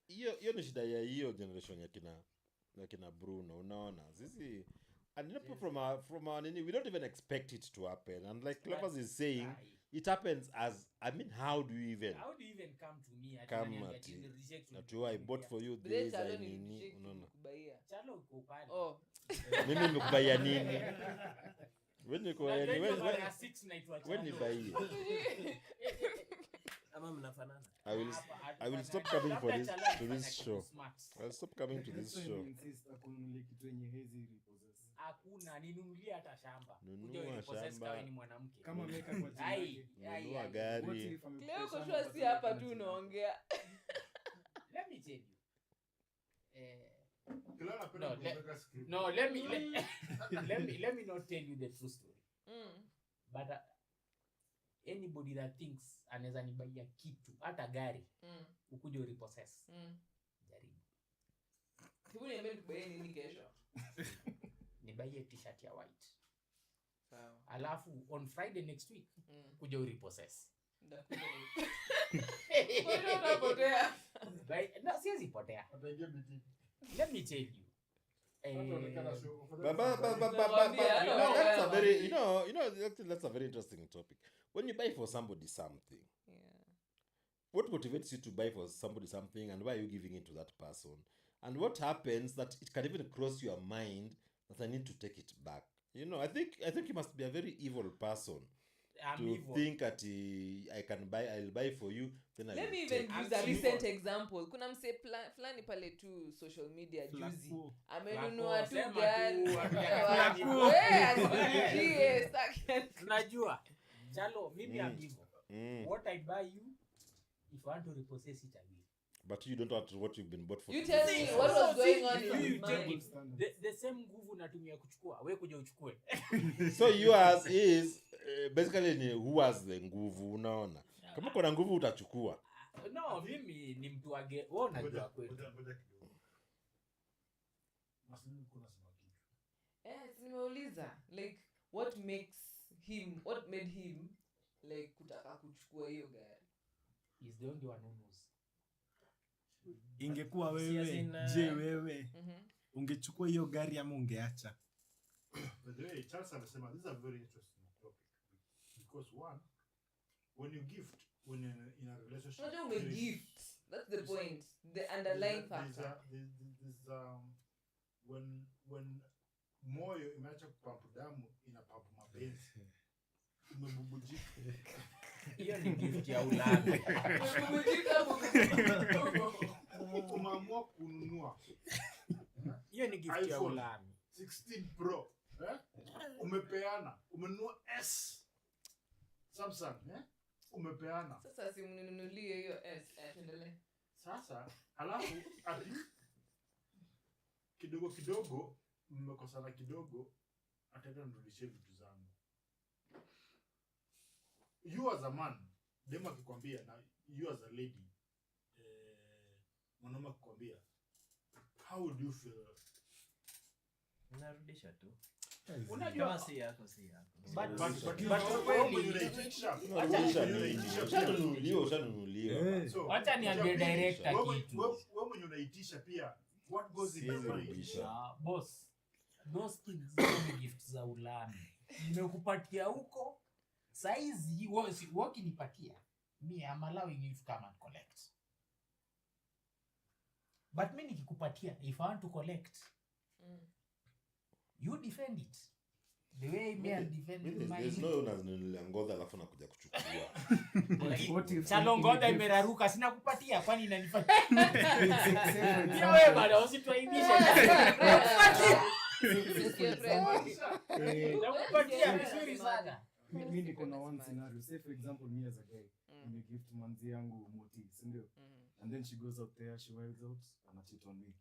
hiyo ni shida ya hiyo generation ya kina Bruno, unaona sisi, and you know, from our nini, we don't even expect it to happen, and like Clovers is saying, it happens as, I mean, how do you even How do you even come to me ati come unaniambia at ati it? reject That you, I bought for you Bila this, chalo I ni nini, reject unaona kukubaia. Chalo uko pale. Oh. mimi nimekubaia nini? When niko Na ndio when mara ya 6 naitwa when Chalo. nibaie, Ama mnafanana. I will stop coming for this to this show. I'll stop coming to this So you show. insist akununulie kitu yenye haizi repossess. Hakuna, ninunulie hata shamba. Nunua Kuja unipossess shamba. kawe ni mwanamke. Kama ameweka kwa jina Ai, yake. ai, Nunua ai. What gari. if amekupa Leo uko shamba sure si kwa hapa jina tu yake? unaongea. Let me tell you. Kila napenda No, kuweka script. No, let me not tell you the true story. But anybody that thinks anaweza nibaia kitu, hata gari, ukuje urepossess. Jaribu. Hebu niambie nikubaie nini kesho? Nibaie t-shirt ya white. Sawa. Alafu on Friday next week kuja urepossess. Ndakuja. Wewe utapotea. No, siwezi potea. Ataingia meeting. Let me tell you. Ataonekana sio- But that's a very, actually that's a very interesting topic. When you buy for somebody something, Yeah. what motivates you to buy for somebody something, and why are you giving it to that person? And what happens that it can even cross your mind that I need to take it back? I think you must be a very evil person I'm to evil. think that I'll buy for you, then Let I'll me take. even use a recent example. Kuna mse fulani pale tu social media juzi. Flaco. Amenunua tu Sema tu, gari. Flaco. Yes, staki. Unajua, Chalo, mimi Mm. am evil. Mm. What I buy you, if you want to repossess it, I will. But you don't want what you've been bought for. You tell me what was going on in You his take mind. it. The same nguvu natumia kuchukua, wewe kuja uchukue. So yours is basically ni who has the nguvu, unaona. Kama kuna nguvu utachukua. No, mimi ni mtu wage, wewe unajua kweli. Ngoja kidogo. Masini kuna sema kitu. Nimeuliza like what made him like kutaka kuchukua hiyo gari? He's the only one who knows. Ingekuwa Si wewe, as in, je wewe Mhm. ungechukua hiyo gari ama ungeacha? By the way, Charles amesema this is a very interesting topic because one, when you gift, when you're in a relationship, Unajua there is- umegift. That's the there's a- point. The underlying there's factor. when moyo imeacha kupampu damu inapampu mapenzi umebubujika. Hiyo ni gift ya ulami. Umeamua kununua Hiyo ni gift ya iPhone ulami. 16 Pro umepeana, umenunua S Samsung umepeana. Sasa simnunulie hiyo S. Tuendelee. Sasa halafu ati kidogo kidogo mmekosana kidogo, ataenda nirudishie vitu zangu. You as a man, dema akikwambia, na you as a lady, mwanaume akikwambia, how would you feel? Unarudisha tu. Unajua Kama si yako si yako. Ushanunuliwa. Wacha niambie director kitu. Wewe mwenye unaitisha pia, what goes in your Siwezi mind? rudisha. Boss, those things ni gift za ulami. Nimekupatia huko saizi wakinipatia me I'm allowing you to come and collect. But me nikikupatia, if I want to collect, you defend it the way me I defend There's mine. no unanunulia ngodha alafu nakuja kuchukua. What if Chalongoda if- imeraruka sina kupatia kwani inanifanya pia wewe bado usituaibishe. Sikia friend. Nakupatia vizuri sana. mi niko na one scenario. Say for example me as a guy, nimegift manzi yangu moti, si ndio? And then she goes out there, she wilds out, and cheat on me.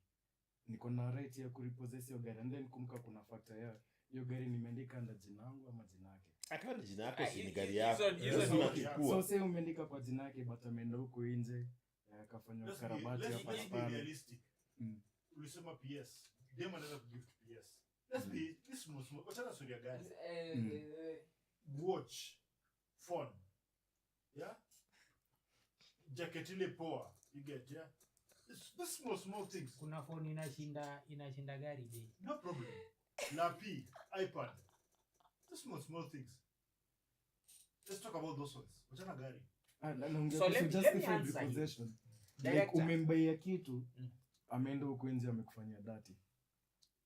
Niko na right ya kurepossess hiyo gari, and then kumka kuna factor ya hiyo gari nimeandika under jina langu ama jina yake. Akawa ni jina yako, si ni gari yako. hizo Sasa ni- unachukua. So say umeandika kwa jina yake but ameenda huko nje akafanya Let's karabati hapa na be pale. realistic. Mm. Ulisema PS. Dema anaweza kugift PS. Let's be this small. Wachana story ya gari. Watch, phone, yeah, jacket ile poa, you get, yeah. This small things, Kuna phone inashinda gari bei. no problem. Lapi, iPad, the small things. Let's talk about those ones. Wachana gari. Naongea So kuhusu let me justified answer you. repossession. Like Director. umembaia kitu ameenda huko nje amekufanyia dati.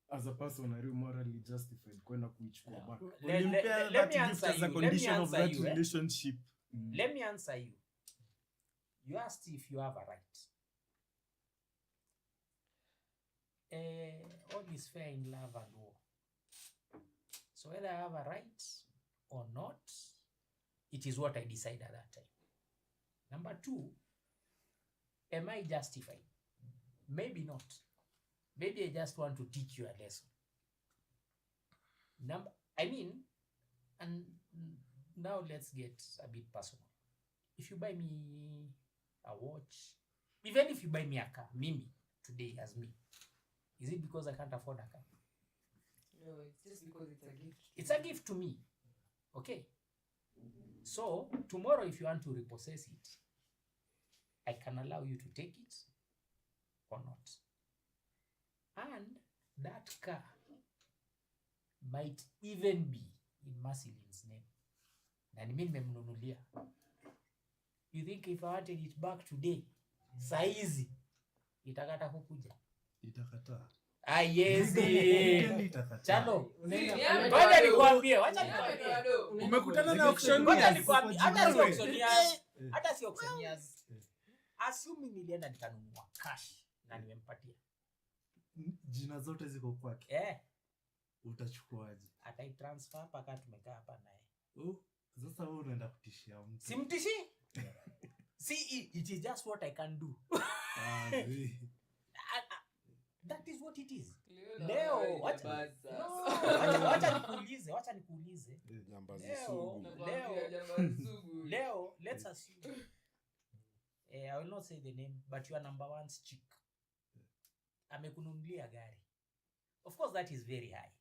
As a person are you morally justified kwenda kuichukua back? Ulimpea Let that me gift answer as a you. condition of Let me that answer you, relationship. Let me answer you. You asked if you have a right. All is fair in love and war. So whether I have a right or not, it is what I decide at that time. Number two, am I justified? Maybe not. Maybe I just want to teach you a lesson. And now let's get a bit personal. If you buy me a watch, even if you buy me a car, Mimi, today as me, is it because I can't afford a car? No, it's just because it's a gift. It's a gift to me. Okay. So tomorrow, if you want to repossess it, I can allow you to take it or not. And that car might even be in Marcelin's name. Na ni mimi nimemnunulia. You think if I wanted it back today, saizi itakata kukuja? Itakataa. Yes. Itakataa. Chalo, Yeah, ngoja bado. nikwambie, wacha Yeah, nikwambie. bado. Umekutana na Ngoja auctioneers. nikwambie, hata si auctioneers. Hata si auctioneers. Assuming nilienda nikanunua cash na nimempatia. Jina zote ziko kwake. Utachukuaje? Ataitransfer hapa kama tumekaa hapa naye. Sasa wewe unaenda kutishia mtu. Simtishi? See, it is just what I can do. That is what it is. Leo, wacha nikuulize. Jambazi Leo, sugu. Leo, let's assume. I will not say the name, but your number one chick. Amekununulia gari. Of course, that is very high.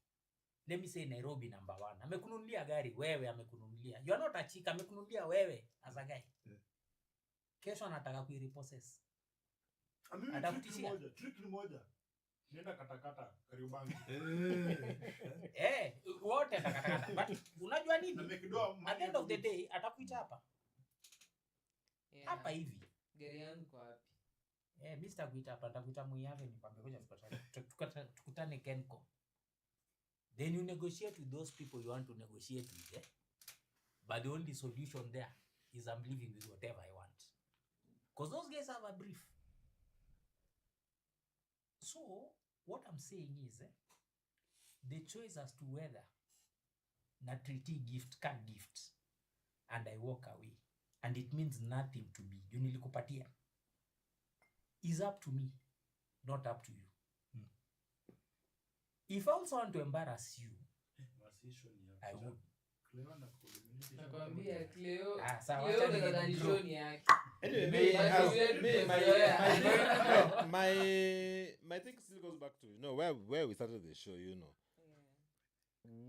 let me say Nairobi number 1, amekununulia gari wewe, amekununulia, you are not a chick, amekununulia wewe as a guy, kesho anataka kuirepossess, atakutishia. Trick ni moja, nenda katakata Kariobangi. Wote katakata, but unajua nini, at the end of the day atakuita hapa hapa hivi, gari yangu kwa wapi? Mimi sitakuita hapa, nitakuita Muiave, nikwambie ngoja tukutane Kenco. Then you negotiate with those people you want to negotiate with, but the only solution there is I'm living with whatever I want, because those guys have a brief. So what I'm saying is the choice as to whether na treaty gift can gift and I walk away and it means nothing to me, you nilikupatia, is up to me, not up to you. If I also want to embarrass you, I would. Nakwambia Cleo. Sawa, Cleo acha ndo ni shoni yake. Anyway, my thing still goes back to, you know, where we started the show, you know.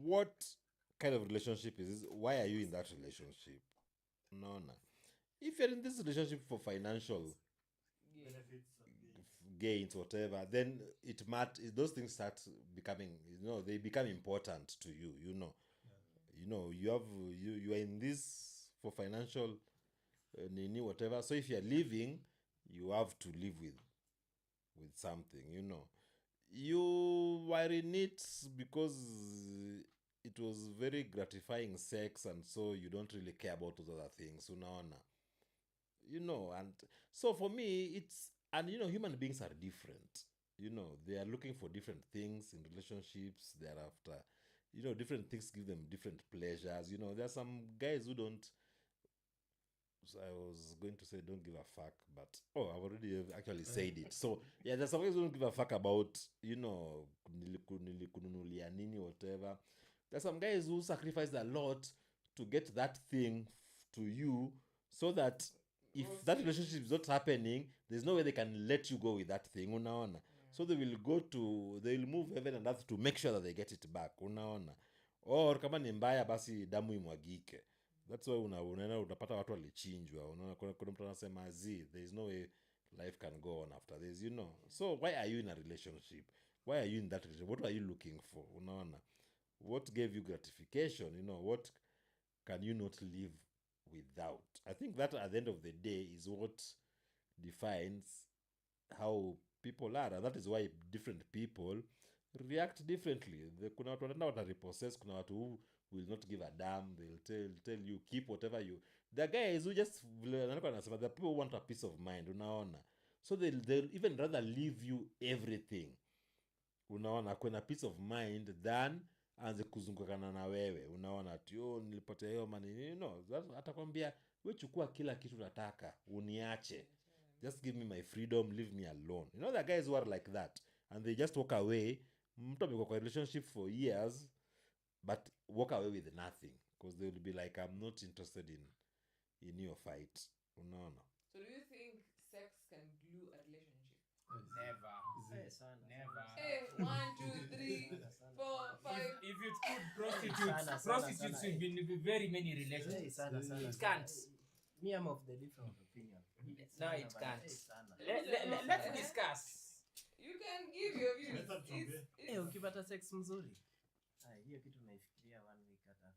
What kind of relationship is this? Why are you in that relationship? No. If you're in this relationship for financial gains, whatever, then those things start becoming, you know, they become important to you, you know. You know, you are in this for financial whatever. So if you're living, you have to live with something, you know. You were in it because it was very gratifying sex, and so you don't really care about those other things, you know. And so for me, and you know, human beings are different, you know. They are looking for different things in relationships. They're after, you know, different things give them different pleasures, you know. There are some guys who don't, I was going to say don't give a fuck, but I've already actually said it. So yeah, there's some guys who don't give a fuck about, you know, kununulia nini, whatever. There's some guys who sacrifice a lot to get that thing to you, so that if that relationship is not happening, there's no way they can let you go with that thing, unaona. So they will move heaven and earth to make sure that they get it back, unaona. Or kama ni mbaya basi damu imwagike. That's why unaona utapata watu walichinjwa, unaona. Kuna mtu anasema there is no way life can go on after this, you know. So why are you in a relationship? Why are you in that relationship? What are you looking for, unaona? What gave you gratification, you know? What can you not live without? I think that at the end of the day is what defines how people are, and that is why different people react differently. Kuna watu wanaenda watarepossess, kuna watu who will not give a damn. They'll tell you keep whatever you. The guys who just, the people want a peace of mind, unaona. So they'll even rather leave you everything, unaona, kuna peace of mind, than anze kuzungukana na wewe, unaona, ati nilipotea hiyo money, you know. Atakwambia wewe chukua kila kitu nataka, uniache, just give me my freedom, leave me alone. You know, the guys who are like that, and they just walk away. Mtu amekuwa kwa relationship for years, but walk away with nothing, because they will be like, I'm not interested in your fight, unaona. So do you think sex can glue a relationship? Never. Hey, 1, 2, 3, 4, 5. If it's good prostitutes will be in very many relationships. It can't. Me, I'm of the different opinion. No, it can't. Let's discuss. You can give your views. Ukipata sex mzuri. Hiyo kitu naifikiria 1 week hata.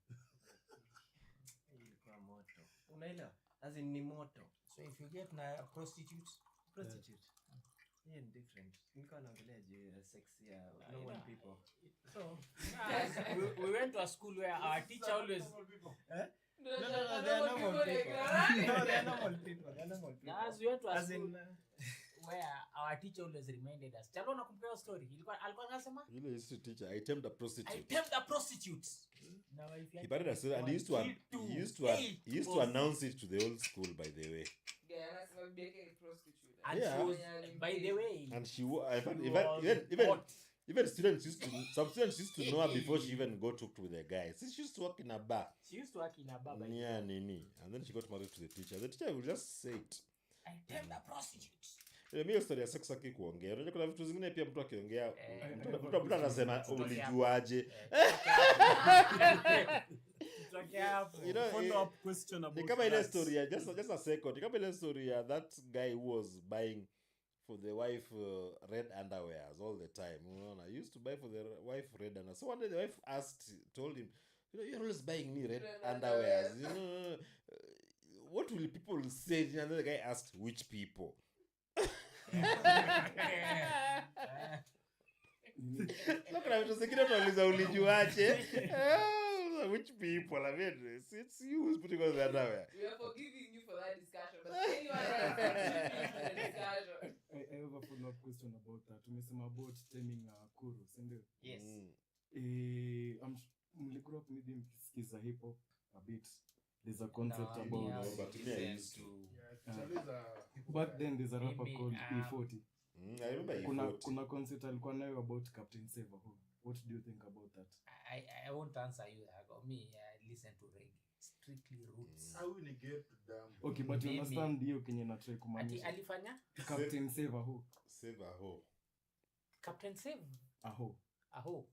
Ilikuwa moto. Unaelewa? As in ni moto. So if you get na prostitute. Yeah, different. Nilikuwa naongelea sex ya normal people. So we went to a school where our teacher always No, they are normal people. No, they are normal people. As we went to a school where our teacher always reminded us. Chalo nakumbuka story. Alikuwa anasema? Ile history teacher, I tamed a prostitute. Now if you He started as, and he used to announce it to the whole school, by the way. And Yeah. she was, by the way, And she even students some students used to know her before she even got hooked with a guy. Since she used to work in a bar. she used to work in a bar. Yeah, nini. And then she got married to the teacher. The teacher would just say it. I tamed a prostitute. mimi story ya sex aki kuongea. Unajua kuna vitu zingine pia mtu akiongea mtu anasema ulijuaje? You know, Follow up question about kama ile that. story ya just a second. Kama ile story ya that guy who was buying for the wife red underwears all the time. Unaona, he used to buy for the wife red underwear. So one day the wife told him, you're always buying me red underwears. What will people say? And then the guy asked, which people? Look at vitu zingine tunauliza ulijuaje? Which people? I mean, it's you who's putting on the underwear. We are forgiving you for that discussion, but anyone else for the discussion. I have a follow-up question about that. Umesema about taming kuru, si ndio? Yes. Mlikuwa up maybe mkisikiza hip hop a bit. There's a concept No, about yeah, but we me, I listen used to. Actually, back then there's a rapper Maybe, called E40. I remember Kuna concept alikuwa nayo about Captain Sevaho. What do you think about that? I won't answer you. Me, I listen to reggae. Strictly roots. how we negate them. Okay, but you Mimi- understand hiyo kenye na try Ati kumaanisha. alifanya? Captain Sevaho. Save a hoe. Captain Save? Aho. Aho.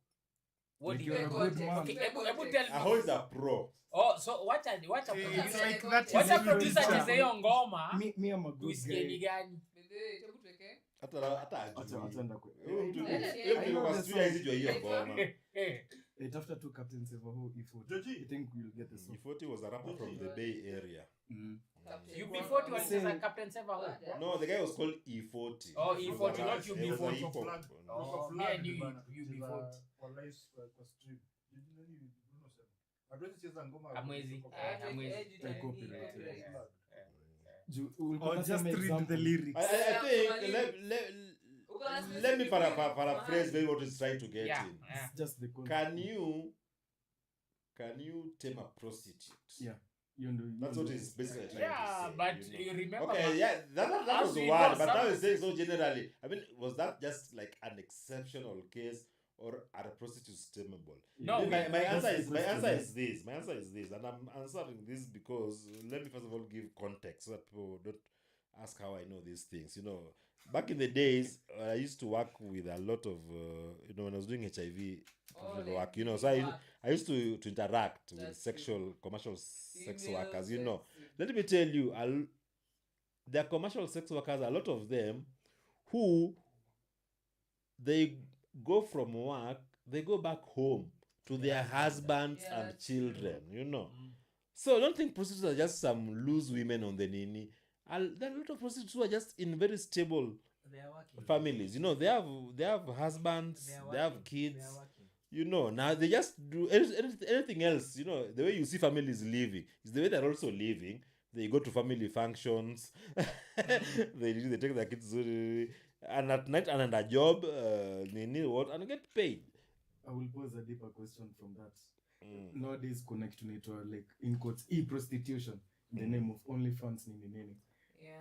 What Like do you're you a good man. Okay, ebu tell A hoe is a pro. Oh, so wacha It's producer. like that is Wacha producer literature. cheze hiyo ngoma. Me I'm a good Tusikie ni guy. gani? Hebu tuweke. Hata Acha ajui. enda kwa. Huyo mtu I kwa studio hizi jua hiyo ngoma. Tafuta tu Captain Sevaho E40. Joji. I think we'll get the song. E40 was a rapper from the Bay Area. UB40 walicheza Captain Save Aho. No, the guy was called E40. Oh, He E40, was a- not he was a UB40. hip hop. Flag. Oh, Flag, me and you, bana. UB40. Kwa live, kwa stream. Bruno sema. Hatuwezi cheza ngoma. Hamwezi. Kwa Hamwezi. Copyright, flag. Or just read the lyrics. I think let me paraphrase maybe what he's trying to get Yeah. in. It's just the concept. Can you tame a prostitute? Yeah. You know, That's what he's basically trying Yeah, to say. but you know. you remember Okay, yeah, that As was we one, know, but now some- he's saying so generally. I mean, was that just like an exceptional case, or are prostitutes tameable? No, my answer that's is the my question. answer is this. My answer is this, and I'm answering this because let me first of all give context so that people don't ask how I know these things. You know, back in the days, I used to work with a lot of when I was doing HIV work. You know, so I used to interact with That's sexual commercial sex Female workers. You know. sex. Let me tell you, the commercial sex workers, a lot of them, who they go from work, they go back home to their husbands Yeah, and that's children, you know. So I don't think prostitutes are just some loose women on the nini. There are a lot of prostitutes who are just in very stable They are working. families. You know, they have husbands, They are they have working. kids. They are working. You know, now they just do anything else. You know, the way you see families living is the way they're also living. They go to family functions. they take their kids and at night and a job, they need what and get paid. I will pose a deeper question from that. Nowadays connect to like in quotes e-prostitution in the name of OnlyFans nini. Yeah.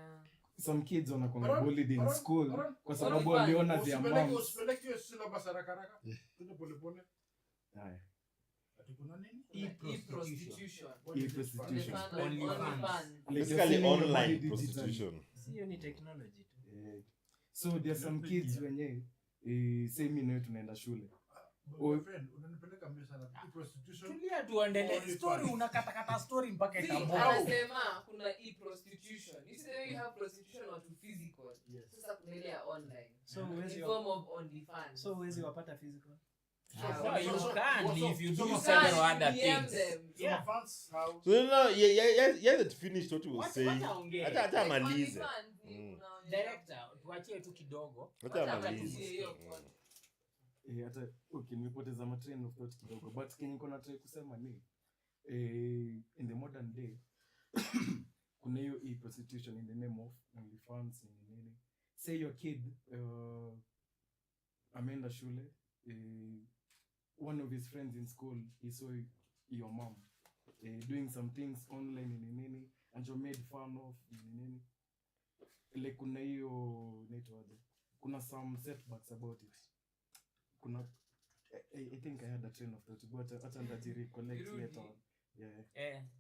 Some kids wanakwanga Aaron, bullied in Aaron, school Aaron, kwa sababu OnlyFans. waliona their moms. Usipeleke hiyo syllabus haraka haraka. Twende pole pole. Haya. Ati kuna nini? E-prostitution. What is it? E-prostitution. OnlyFans. Like Basically, you're seeing your online body digitally. prostitution. Sio ni technology tu. So there are some kids wenye say mimi nawe tunaenda shule. My friend, unanipeleka mbio sana. Prostitution. Tulia tuendelee. Only Story fans. unakatakata story mpaka See, itambo. anasema kuna e-prostitution. You see the way you have prostitution or to physical. Yes. Sasa kuna ile ya online. So In huwezi form of OnlyFans. so huwezi wapata physical. No, you can if you do You several can other DM things. them. So Yeah. fans how So you know, yeah, that finished what he was Wacha saying. ongee. Hata Like amalize. OnlyFans ni Mm. kuna- Director, tuachie tu kidogo. Hata Wacha amalize. tusikie hiyo Mm. kwanza. Hata okay nimepoteza ma train of thought kidogo but kenye niko na try kusema ni in the modern day kuna hiyo e-prostitution in the name of OnlyFans nini. Say your kid ameenda shule one of his friends in school he saw your mom doing some things online nini and you made fun of nini like kuna hiyo inaitwaje kuna some setbacks about it kuna I think I had a train of thought but hata ndaji recollect Irudi. later on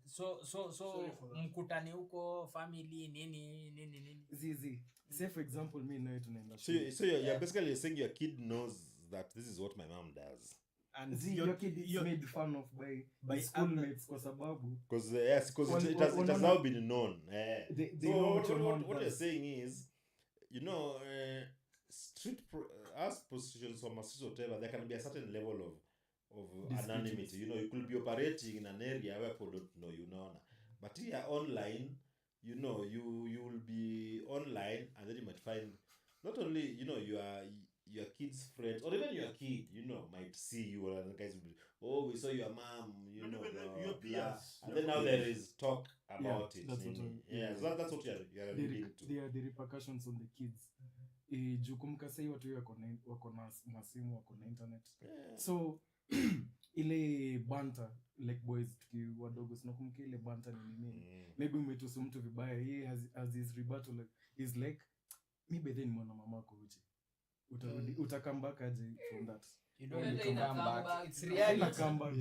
So Sorry for that. mkutane huko family nini Zizi. Say for example, me nawe tunaenda So, shule. so you're basically saying your kid knows that this is what my mom does. And Your kid is made fun of by schoolmates kwa sababu Because yes, because it has now been known. they So know what your mom what you're does. saying is, you know, as prostitutions or masses or whatever, there can be a certain level of anonymity. You know, you could be operating in an area where people don't know you know. But here online, you know, you will be online, and then you might find not only, you know, your kid's friends, or even your kid, you know, might see you, and guys will be, oh, we saw your mom, you Not know, even blah, your blah. peers, And your then now there is talk about Yeah, it. that's what nini. I- Yeah, so that's what you're alluding to. There are the repercussions on the kids. Juu kumbuka sahii watu wako na masimu, wako na internet. Yeah. So ile banta like boys tukiwa wadogo sinakumbuka ile banta ni nini. Maybe umetusu mtu vibaya, he has his rebuttal like, is like mi by then mwana mamako uche. Utakam back aje from that. you don't need to Ina come come back. back. It's Ina reality. come back.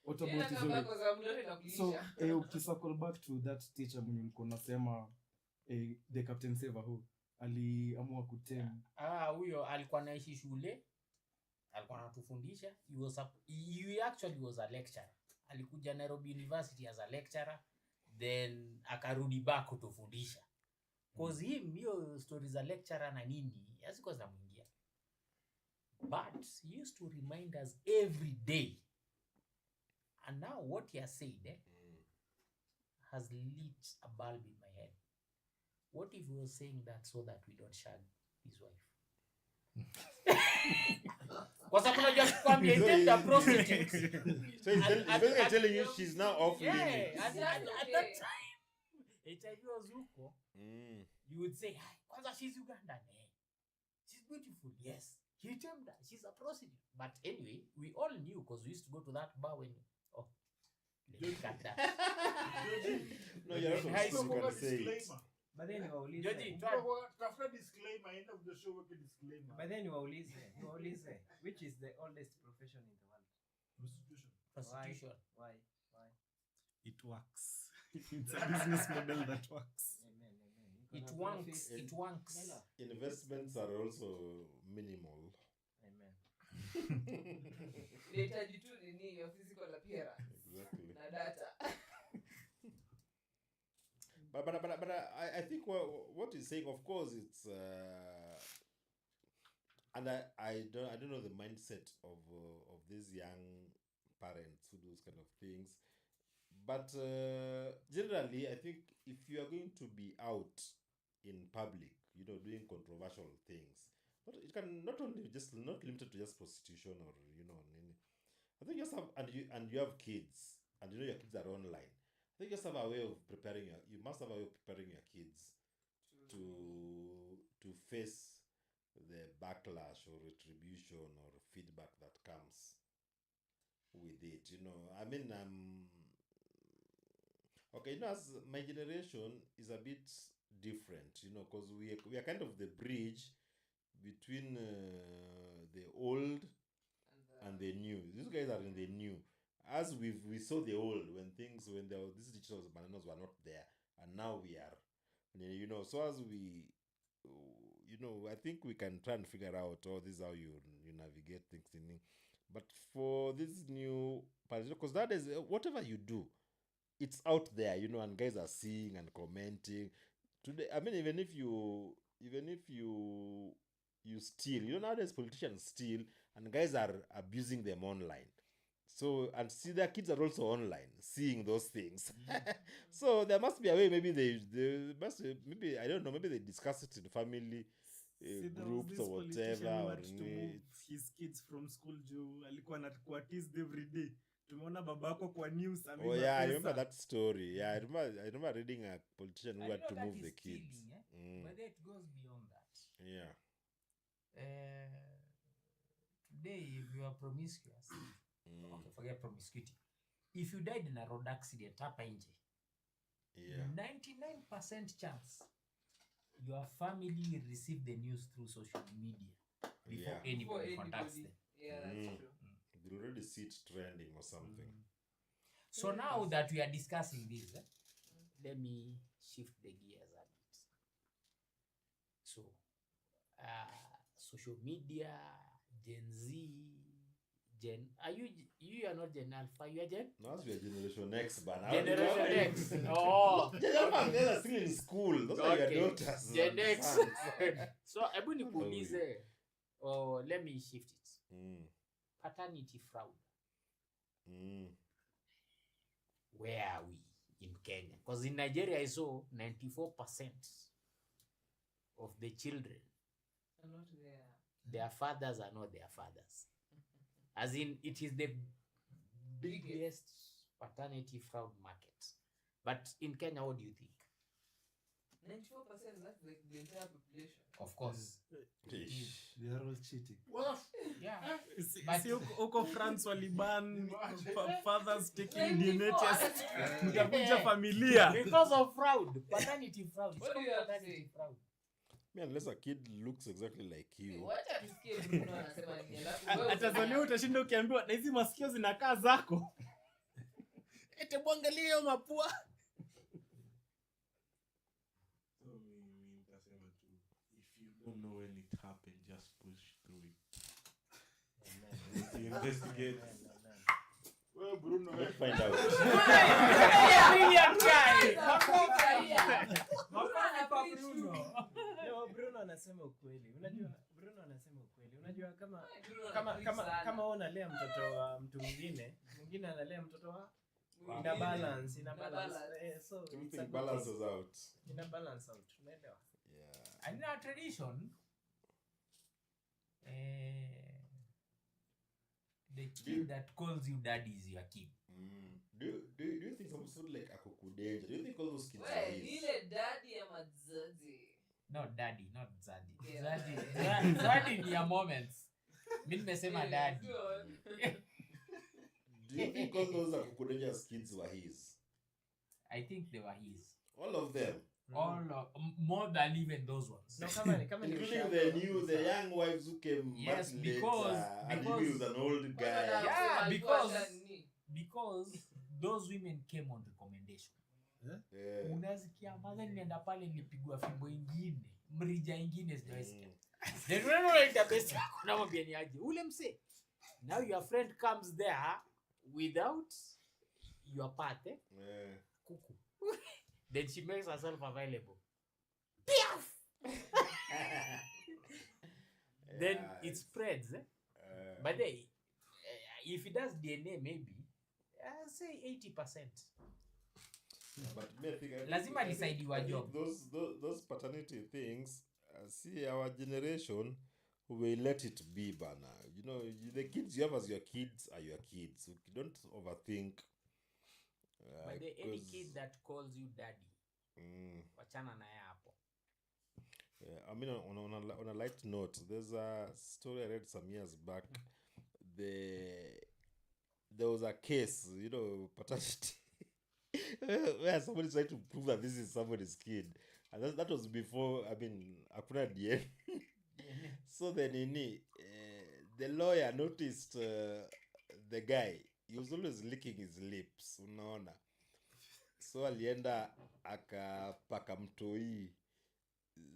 What about his Ina own? kwa sababu ndio inakulisha. So ukisakol back to that teacher mwenye ulikuwa unasema the captain save who aliamua kutem Huyo alikuwa naishi shule, alikuwa anatufundisha. He actually was a lecturer. Alikuja Nairobi University as a lecturer, then akarudi back kutufundisha. Cause him hiyo stories za lecturer na nini hazikuwa zinamwingia. But he used to remind us every day. And now what he has said has lit a bulb in my head. What if he was saying that so that we don't shag his wife? Kwa sababu unajua kwambia itenda prostitute. So he's basically telling you she's now off Yeah, limits. at that time, HIV was huko, you would say, "Hi, kwanza she's Ugandan, eh? She's beautiful, yes. He termed her, she's a prostitute." But anyway, we all knew because we used to go to that bar when let me cut that. No, you're not High supposed school to say it. Disclaimer. But then Joji, niwaulize. Tafuta disclaimer, end of the show weke disclaimer. But then niwaulize. Which is the oldest profession in the world? Prostitution. Prostitution. Why? It works. It's a business model that works. Amen. It wanks. It wanks. Investments are also minimal. Amen. Inahitaji tu nini your physical appearance Exactly. na data. But I think what he's saying, of course, it's and I don't know the mindset of these young parents who do those kind of things, but generally, I think if you are going to be out in public, you know, doing controversial things, it can not only not limited to just prostitution or you know, I think just have and you have kids and you know your kids are online. I think you just have a way of preparing you must have a way of preparing your kids to face the backlash or retribution or feedback that comes with it. You know, I mean, okay, you know, as my generation is a bit different, you know, because we are kind of the bridge between the old and the new. These guys are in the new. As we saw the old when these digital bananas were not there, and now we are, you know. So as we, you know, I think we can try and figure out, this is how you navigate things in. But for this new, because that is whatever you do, it's out there, you know, and guys are seeing and commenting. Today, I mean, even if you steal, you know, nowadays politicians steal, and guys are abusing them online. So, and see, their kids are also online seeing those things. So there must be a way. Maybe they must. Maybe I don't know. Maybe they discuss it in family See, there was groups this or politician whatever. who Or had to move his kids from school juu alikuwa anakuwa teased every day. Tumeona babako kwa news oh ameiba yeah, I pesa. remember that story. Yeah, I remember reading a politician who I had know to that move is the kids. stealing, but then it goes beyond that. Yeah. Today, if you are promiscuous, okay, forget promiscuity. If you died in a road accident, hapa nje, Yeah. 99% chance your family will receive the news through social media before Yeah. anybody contacts them. Yeah, that's true. They already see it trending or something. So now that we are discussing this, let me shift the gears a bit. So, social media, Gen Z, you are not Gen Alpha, you are Gen? Now we are Generation X, but Generation X. Oh. They are still in school. Those are your daughters. Gen X. sons. So, hebu nikuulize, let me shift it. Paternity fraud. Where are we in Kenya? Because in Nigeria, I saw 94% of the children, not there. their fathers are not their fathers. As in, it is the biggest paternity fraud market. But in Kenya, what do you think? 94%, that's like the entire population. Of course. They are all cheating. Yeah. Si uko France waliban fathers taking DNA test. Mtakuja familia. Because of fraud. Paternity fraud. What do you have to say? Fraud. Unless a kid looks exactly like you. Wacha tusikie Bruno anasema nini. Alafu wewe Atazaliwa utashinda ukiambiwa na hizi masikio zinakaa zako. Ete mwangalie hiyo mapua. So me nitasema tu, if you don't know when it happened, just push through it. If you investigate. Well, Bruno, Let's find out. Brilliant guy. No, Bruno anasema ukweli. Unajua Bruno anasema ukweli. Unajua kama unalea mtoto wa mtu mwingine analea mtoto wa ina balance. So Everything balances out. ina balance out. Unaelewa? Yeah. And in our tradition, the kid that calls you daddy is your kid. Do you think some sort like akukudenja? Do you think all those kids are wewe his? ile daddy ama zazi. No, daddy, not Zadi. Yeah. Zadi ni ya moments. Mimi nimesema daddy. Do you think all those akukudenja's kids were his? I think they were his. All of them? More than even those ones. No, kama ni Including the young wives who came Yes, much because- later, and because- he was an old guy. Yeah, because because those women came on recommendation. Yeah. Unasikia maza nienda pale nilipigwa fimbo ingine, mrija ingine sijaisikia. Then when you the best kuna mwambia ni aje. Ule mse. Now your friend comes there without your part, Yeah. kuku. Then she makes herself available. Then Yeah, it spreads. But then, if it does DNA, maybe I'll say 80%. But me, I think Lazima I think decide your job. Those paternity things, see our generation, we let it be, bana. You know, the kids you have as your kids are your kids. You don't overthink. But any 'cause, kid that calls you daddy, wachana naye hapo. I mean, on a light note, there's a story I read some years back. There was a case, you know, paternity, where somebody tried to prove that this is somebody's kid, and that was before. I mean, hakuna DNA. So then, the lawyer noticed the guy. He was always licking his lips, unaona. So alienda akapaka mtoi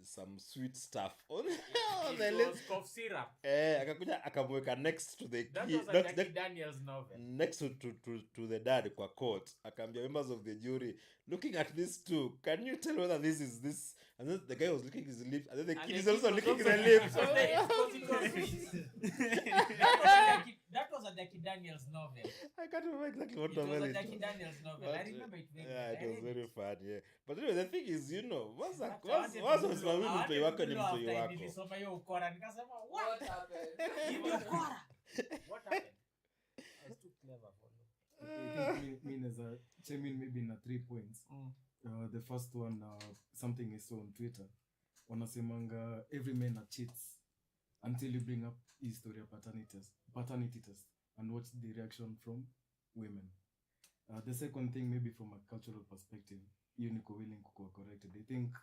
some sweet stuff on the It lips. was cough syrup. Akakuja akamweka next to the That kid, was a Jackie Daniels novel. next to the dad kwa court. Akaambia members of the jury, looking at these two, can you tell whether this is this? And then the guy was licking his lips, and then the And kid the is kid also was licking also the licking- lips. So that was a Jackie Daniels novel. I can't remember exactly what It novel was a it Jackie was. Daniels novel. I remember it very Yeah, it well. was very fun, yeah. But anyway, the thing is, you know, once I wanted usimamii to mtoi wako ni know mtoi after wako. nilisoma hiyo ukora nikasema What what? happened? Ni ukora. What happened? I was too clever for you. I think me as a chime in maybe in 3 points. The first one, something I saw on Twitter. Wanasemanga every man cheats until you bring up history of paternity test and watch the reaction from women. The second thing, maybe from a cultural perspective, you niko willing to corrected. I think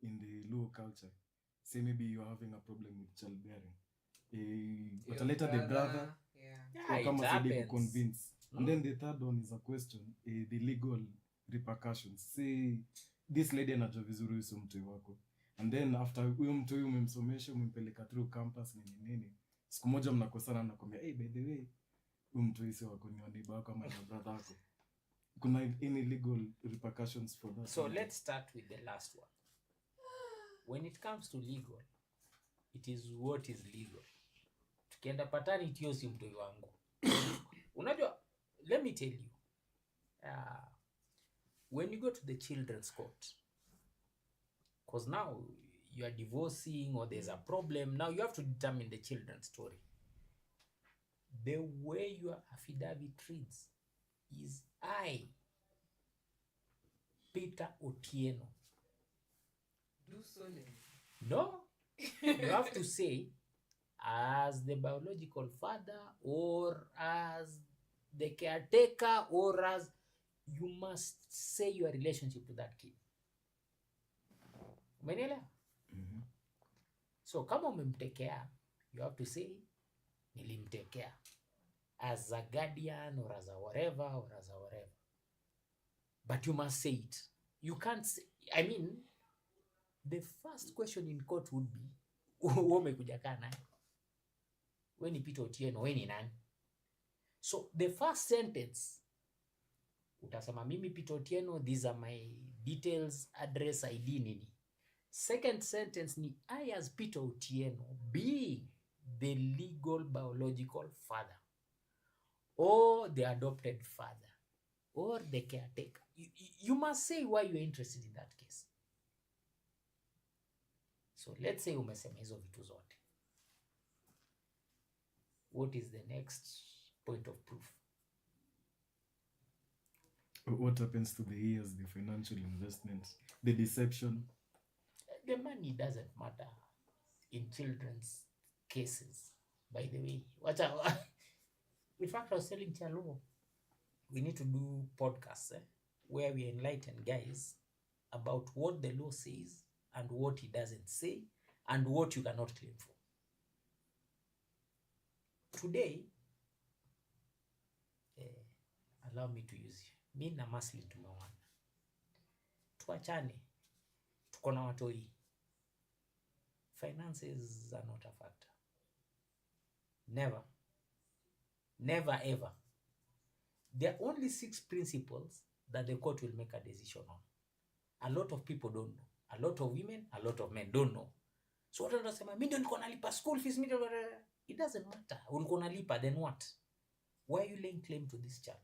in the Luo culture, say maybe you're having a problem with childbearing. But later the brother Yeah. Yeah, it kama Sidi happens. convince And then the third one is a question, the legal repercussions. Say this lady anajua vizuri uso mtoi wako, and then after huyo mtoi umemsomesha, umempeleka through campus nini, siku moja mnakosana, nakwambia hey, by the way huyo mtoi si wako, ni wa neighbor wako ama ni brother wako. Kuna any legal repercussions for that? So let's start with the last one. When it comes to legal, it is what is legal. Tukienda paternity, hiyo si mtoi wangu. Unajua, let me tell you, when you go to the children's court, because now you are divorcing or there's a problem, now you have to determine the children's story. The way your affidavit reads is I, Peter Otieno. Do solemn. No, you have to say as the biological father or as the caretaker, or as you must say your relationship to that kid. Umenielewa? So kama umemtekea, you have to say nilimtekea as a guardian or as a whatever or as a whatever. But you must say it. You can't say, I mean, the first question in court would be, wewe umekuja kaa naye? Wewe ni Peter Otieno, wewe ni nani? So the first sentence, utasema mimi Peter Otieno, these are my details, address, ID nini. Second sentence ni I as Peter Otieno being the legal biological father or the adopted father or the caretaker. You must say why you're interested in that case. So let's say umesema hizo vitu zote. What is the next point of proof? What happens to the years, the financial investment, the deception? The money doesn't matter in children's cases, by the way. In fact, I was telling Chalo, we need to do podcasts where we enlighten guys about what the law says and what it doesn't say and what you cannot claim for. Today, allow me to use you. Mi na Maslin tumewana. Tuachane. Tuko na watoi. Finances are not a factor. Never. Never ever. There are only 6 principles that the court will make a decision on. A lot of people don't know. A lot of women, a lot of men don't know. So watu wanasema mimi ndio niko nalipa school fees, mimi ndio. It doesn't matter. Ulikuwa unalipa, then what? Why are you laying claim to this child?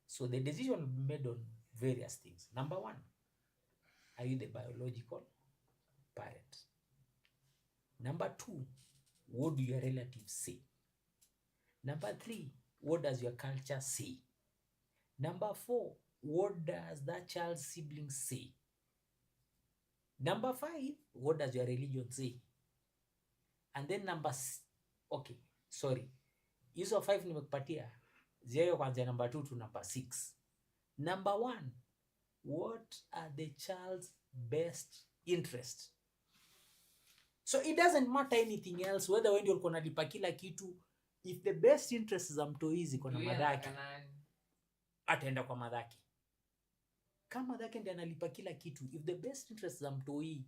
So the decision will be made on various things. Number 1, are you the biological parent? Number 2, what do your relatives say? Number 3, what does your culture say? Number 4, what does that child's siblings say? Number 5, what does your religion say? And then okay, sorry. Hizo 5 nimekupatia. Zio kwanza number 2 to number 6. Number 1, what are the child's best interest? So it doesn't matter anything else, whether when you're gonna lipa kila kitu, if the best interest za mtoi ziko na madhaki, ataenda kwa madhaki. Kama madhaki ndiye analipa kila kitu, if the best interest za mtoi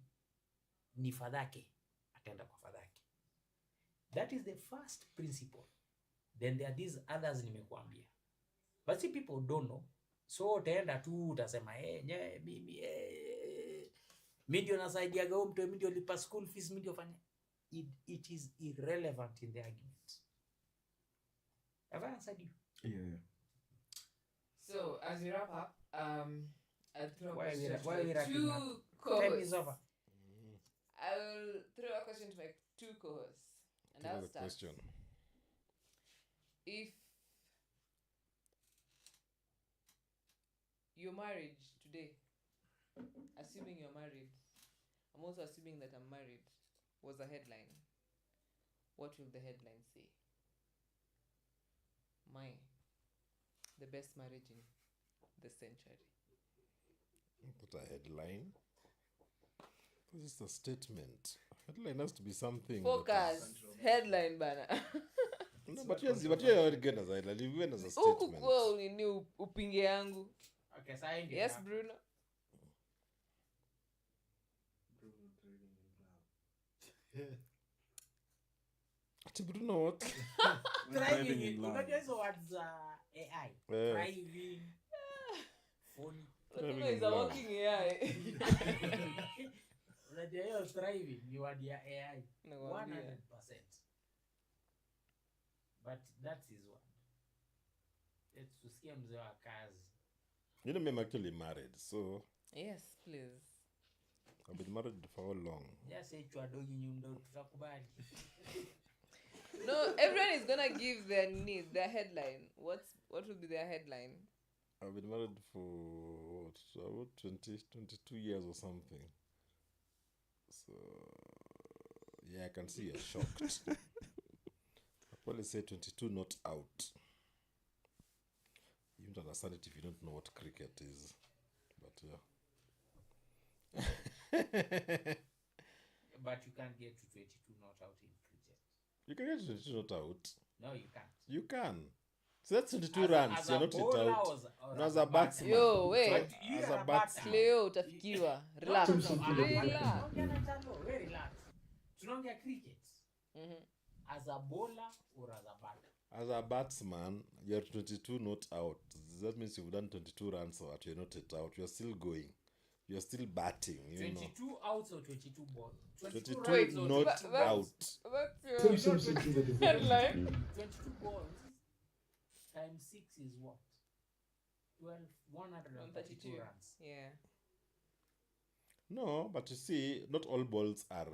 ni fadhake, ataenda kwa fadhake. That is the first principle. Then there are these others nimekuambia. But see, people don't know. So utaenda tu utasema mimi ndio nasaidiaga huyo mtu, mimi ndio lipa school fees, mimi ndio fanya. It is irrelevant in the argument. Have I answered you? Yeah. So as we wrap up, I'll throw Why a question are we to my wrapping 2 up? Time co-hosts. is over. I'll throw a question to my 2 co-hosts. And I'll Another start. question. If your marriage today, assuming you're married, I'm also assuming that I'm married, was a headline, what will the headline say? The best marriage in the century. Put a headline. This is a statement. Headline has to be something. that Focus. is- Headline banner. No, but you're already given as a headline. You've given as a statement. Hukukuwa unini upinge yangu. Okay, sasa ndio. Yes, Bruno. Ati Bruno what? Driving in love. Unajua hizo words za AI. Driving. Phone. Bruno is a walking AI. Unajua hiyo driving ni word ya AI. Nakwambia. 100%. But that's his word. Let's tusikie mzee wa kazi. You know, I'm actually married, so Yes, please. I've been married for how long? Just say chwadogi nyundo tutakubali. No, everyone is gonna give their headline. What will be their headline? I've been married for what, about 22 years or something. So yeah, I can see you're shocked. I'll probably say 22 not out. You don't understand it if you don't know what cricket is. But yeah. But you can't get to 22 not out in cricket. You can get 22 not out. No, you can't. You can. So that's 22 runs. As You're a not it bowler out. or No, as a batsman. Yo, wait. But you As are a a batsman. Leo utafikiwa. Relax. Relax. Very relax. Tunaongea cricket. Mhm. As a bowler or as a batter. As a batsman, you're 22 not out. That means you've done 22 runs or you're not it out. You're still going. You're still batting, you 22 outs or 22 balls? 22 Wait, not that's- out. That's your headline. 22 balls times 6 is what? 132 runs. Yeah. No, but you see, not all balls are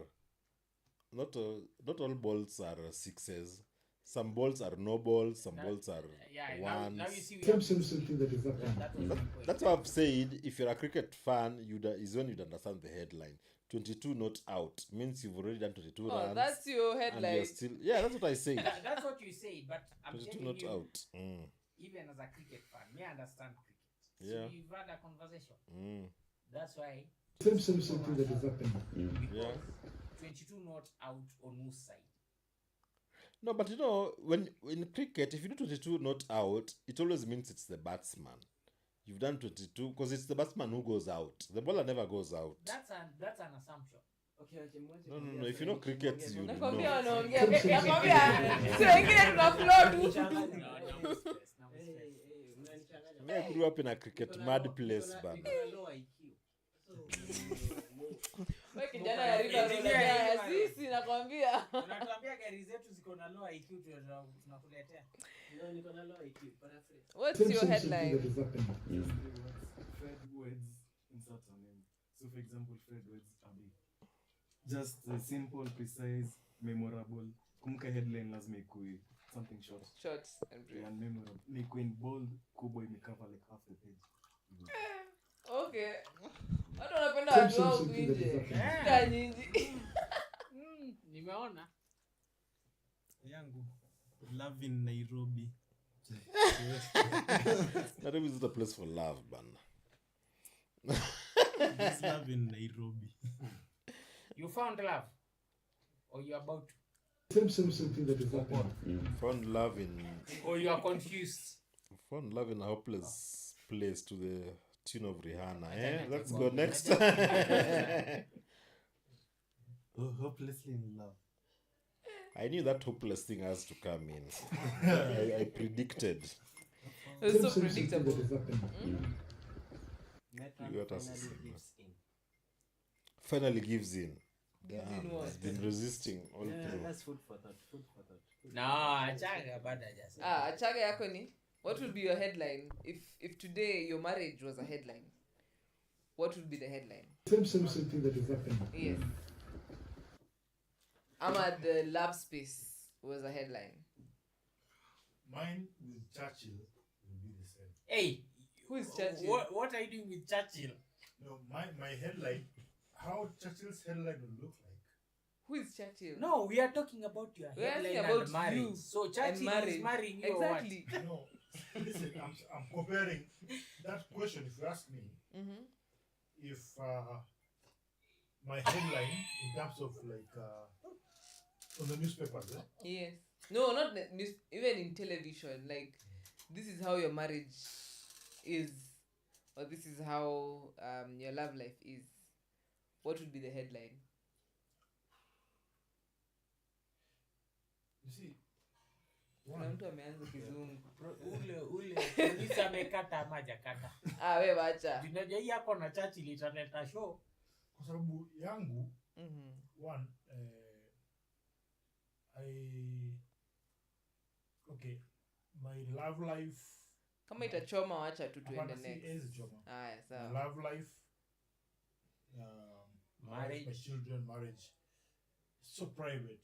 sixes. Some balls are no balls, some balls are Yeah, ones. now you see we have, something that is happening. that was my point. That's what I've said. If you're a cricket fan, is when you'd understand the headline. 22 not out means you've already done 22 Oh, runs. that's your and headline. you're still, yeah, that's what I said. That's what you say, but I'm 22 telling not you, out. even as a cricket fan, me understand cricket. Yeah. So we've had a conversation. Mm. That's why Something that is happening. because Yeah. 22 not out on whose side? No, but you know, when in cricket, if you do 22 not out, it always means it's the batsman. You've done 22 because it's the batsman who goes out. The bowler never goes out. That's an assumption. No. If you know cricket, you know. Nakwambia wanaongea. Nakwambia si wengine tuna flow tu. Me, I grew up in a cricket mad place, bana. Wewe kijana ya River Road ya sisi nakwambia. Unatuambia gari zetu ziko na low IQ tunakuletea. Niko na low IQ paraphrase. What's your headline? Fred words insert a name. So for example, Fred words Abi. Just simple, precise, memorable. Kumbuka headline lazima ikuwe something short Short and brief. and memorable. Ni ikuwe in bold, kubwa imecover like half the page. Okay. Watu wanapenda watu wao nje. Shida nyingi. Nimeona. yangu love in Nairobi. Nairobi is not a place for love, bana. There's love in Nairobi. You found love? Or you about to? Something that is happening. Found love in Or you are confused? a hopeless place to the tune of Rihanna. Let's go next. Hopelessly in love. I knew that hopeless thing has to come in. I predicted. It's so predictable. That is happening. What else is in? Finally gives in. Damn, what? he's been resisting all through. That's food for thought. No, achaga bado hajasema. Achaga yako ni what would be your headline if today your marriage was a headline? What would be the headline? Something that is happening. Yes. Ama the love space was a headline. Mine with Churchill will be the same. Hey, Who is Churchill? What are you doing with Churchill? No, my headline, how Churchill's headline will look like. Who is Churchill? No, we are talking about your We're headline asking about and marriage. you So and Churchill marriage. is marrying you Exactly. No, listen, I'm comparing that question. If you ask me, Mm-hmm. if my headline in terms of like on the newspapers, Yes. No, not even in television. Like, this is how your marriage is, or this is how your love life is. What would be the headline? You see, Kuna mtu ameanza kizungu. ule polisi amekata ama hajakata. We wacha. Unajua hii yako na Churchill italeta show. kwa sababu yangu one my love life Kama itachoma wacha tu tuende hapana, si next. ezi choma. Haya, My sawa. love life, Marriage. my children, marriage, so private.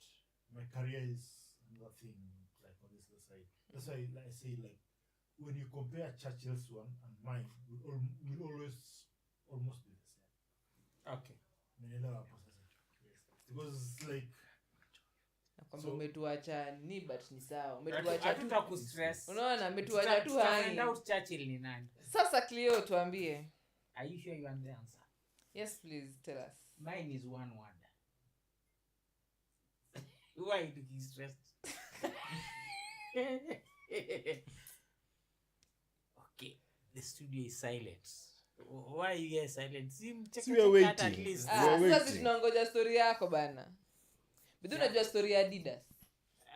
My career is another thing, like on this other side. That's why I say, like, when you compare Churchill's one and mine, will always almost be the same. Okay. Umeelewa hapo sasa? Because like Nakwambia So- umetuacha ni but ni sawa. Umetuacha tu. Hatutakustress. Unaona ametuacha tu Find hangi. out Churchill ni nani. Sasa Cleo tuambie. Are you sure you want the answer? Yes, please tell us. Mine is one word. Why are you looking stressed? Okay, the studio is silent. Why are you guys silent? See, we are At waiting. least. We are Sasa waiting. tunangoja story yako bana. Bidu unajua story ya Adidas.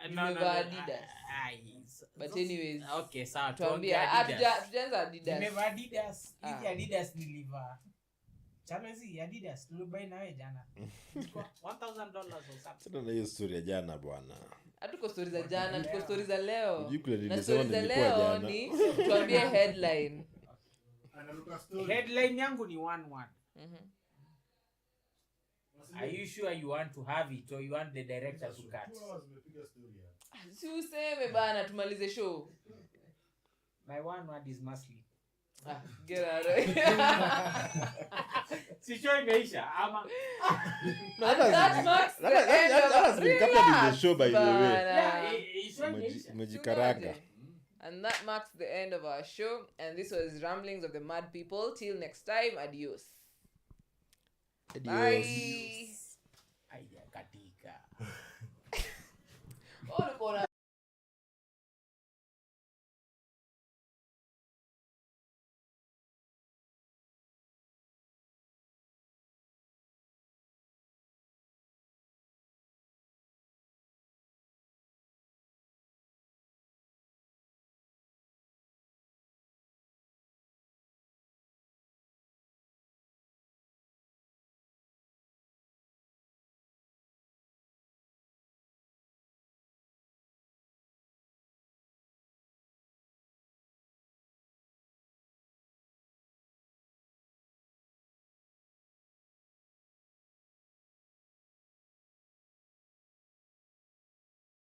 Nimevaa Adidas. But anyways, Okay, sawa. tuambie tujaanza Adidas. Nimevaa Adidas. Hizi Ah. Adidas nilivaa. Chamezi Adidas tulibai nawe jana. Ilikuwa $1,000 or something. Tena na hiyo story ya jana bwana. Hatuko story za jana, tuko story za leo. Hujui kule Na nilisema story za nilikuwa leo jana. ni tuambie headline. analuka story. Headline yangu ni one word. Wasile- Are you sure you want to have it or you want the director to cut? 2 hours nimepiga story hapa. Si useme bana tumalize show. My one word is Muslim. Get out of here. Si show imeisha ama That marks the That end of has been captured in the Relax, show, by the way. bana. show imeisha. Umejikaranga. And that marks the end of our show. And this was Ramblings of the Mad People. Till next time, adios. Adios. Bye. Haya katika.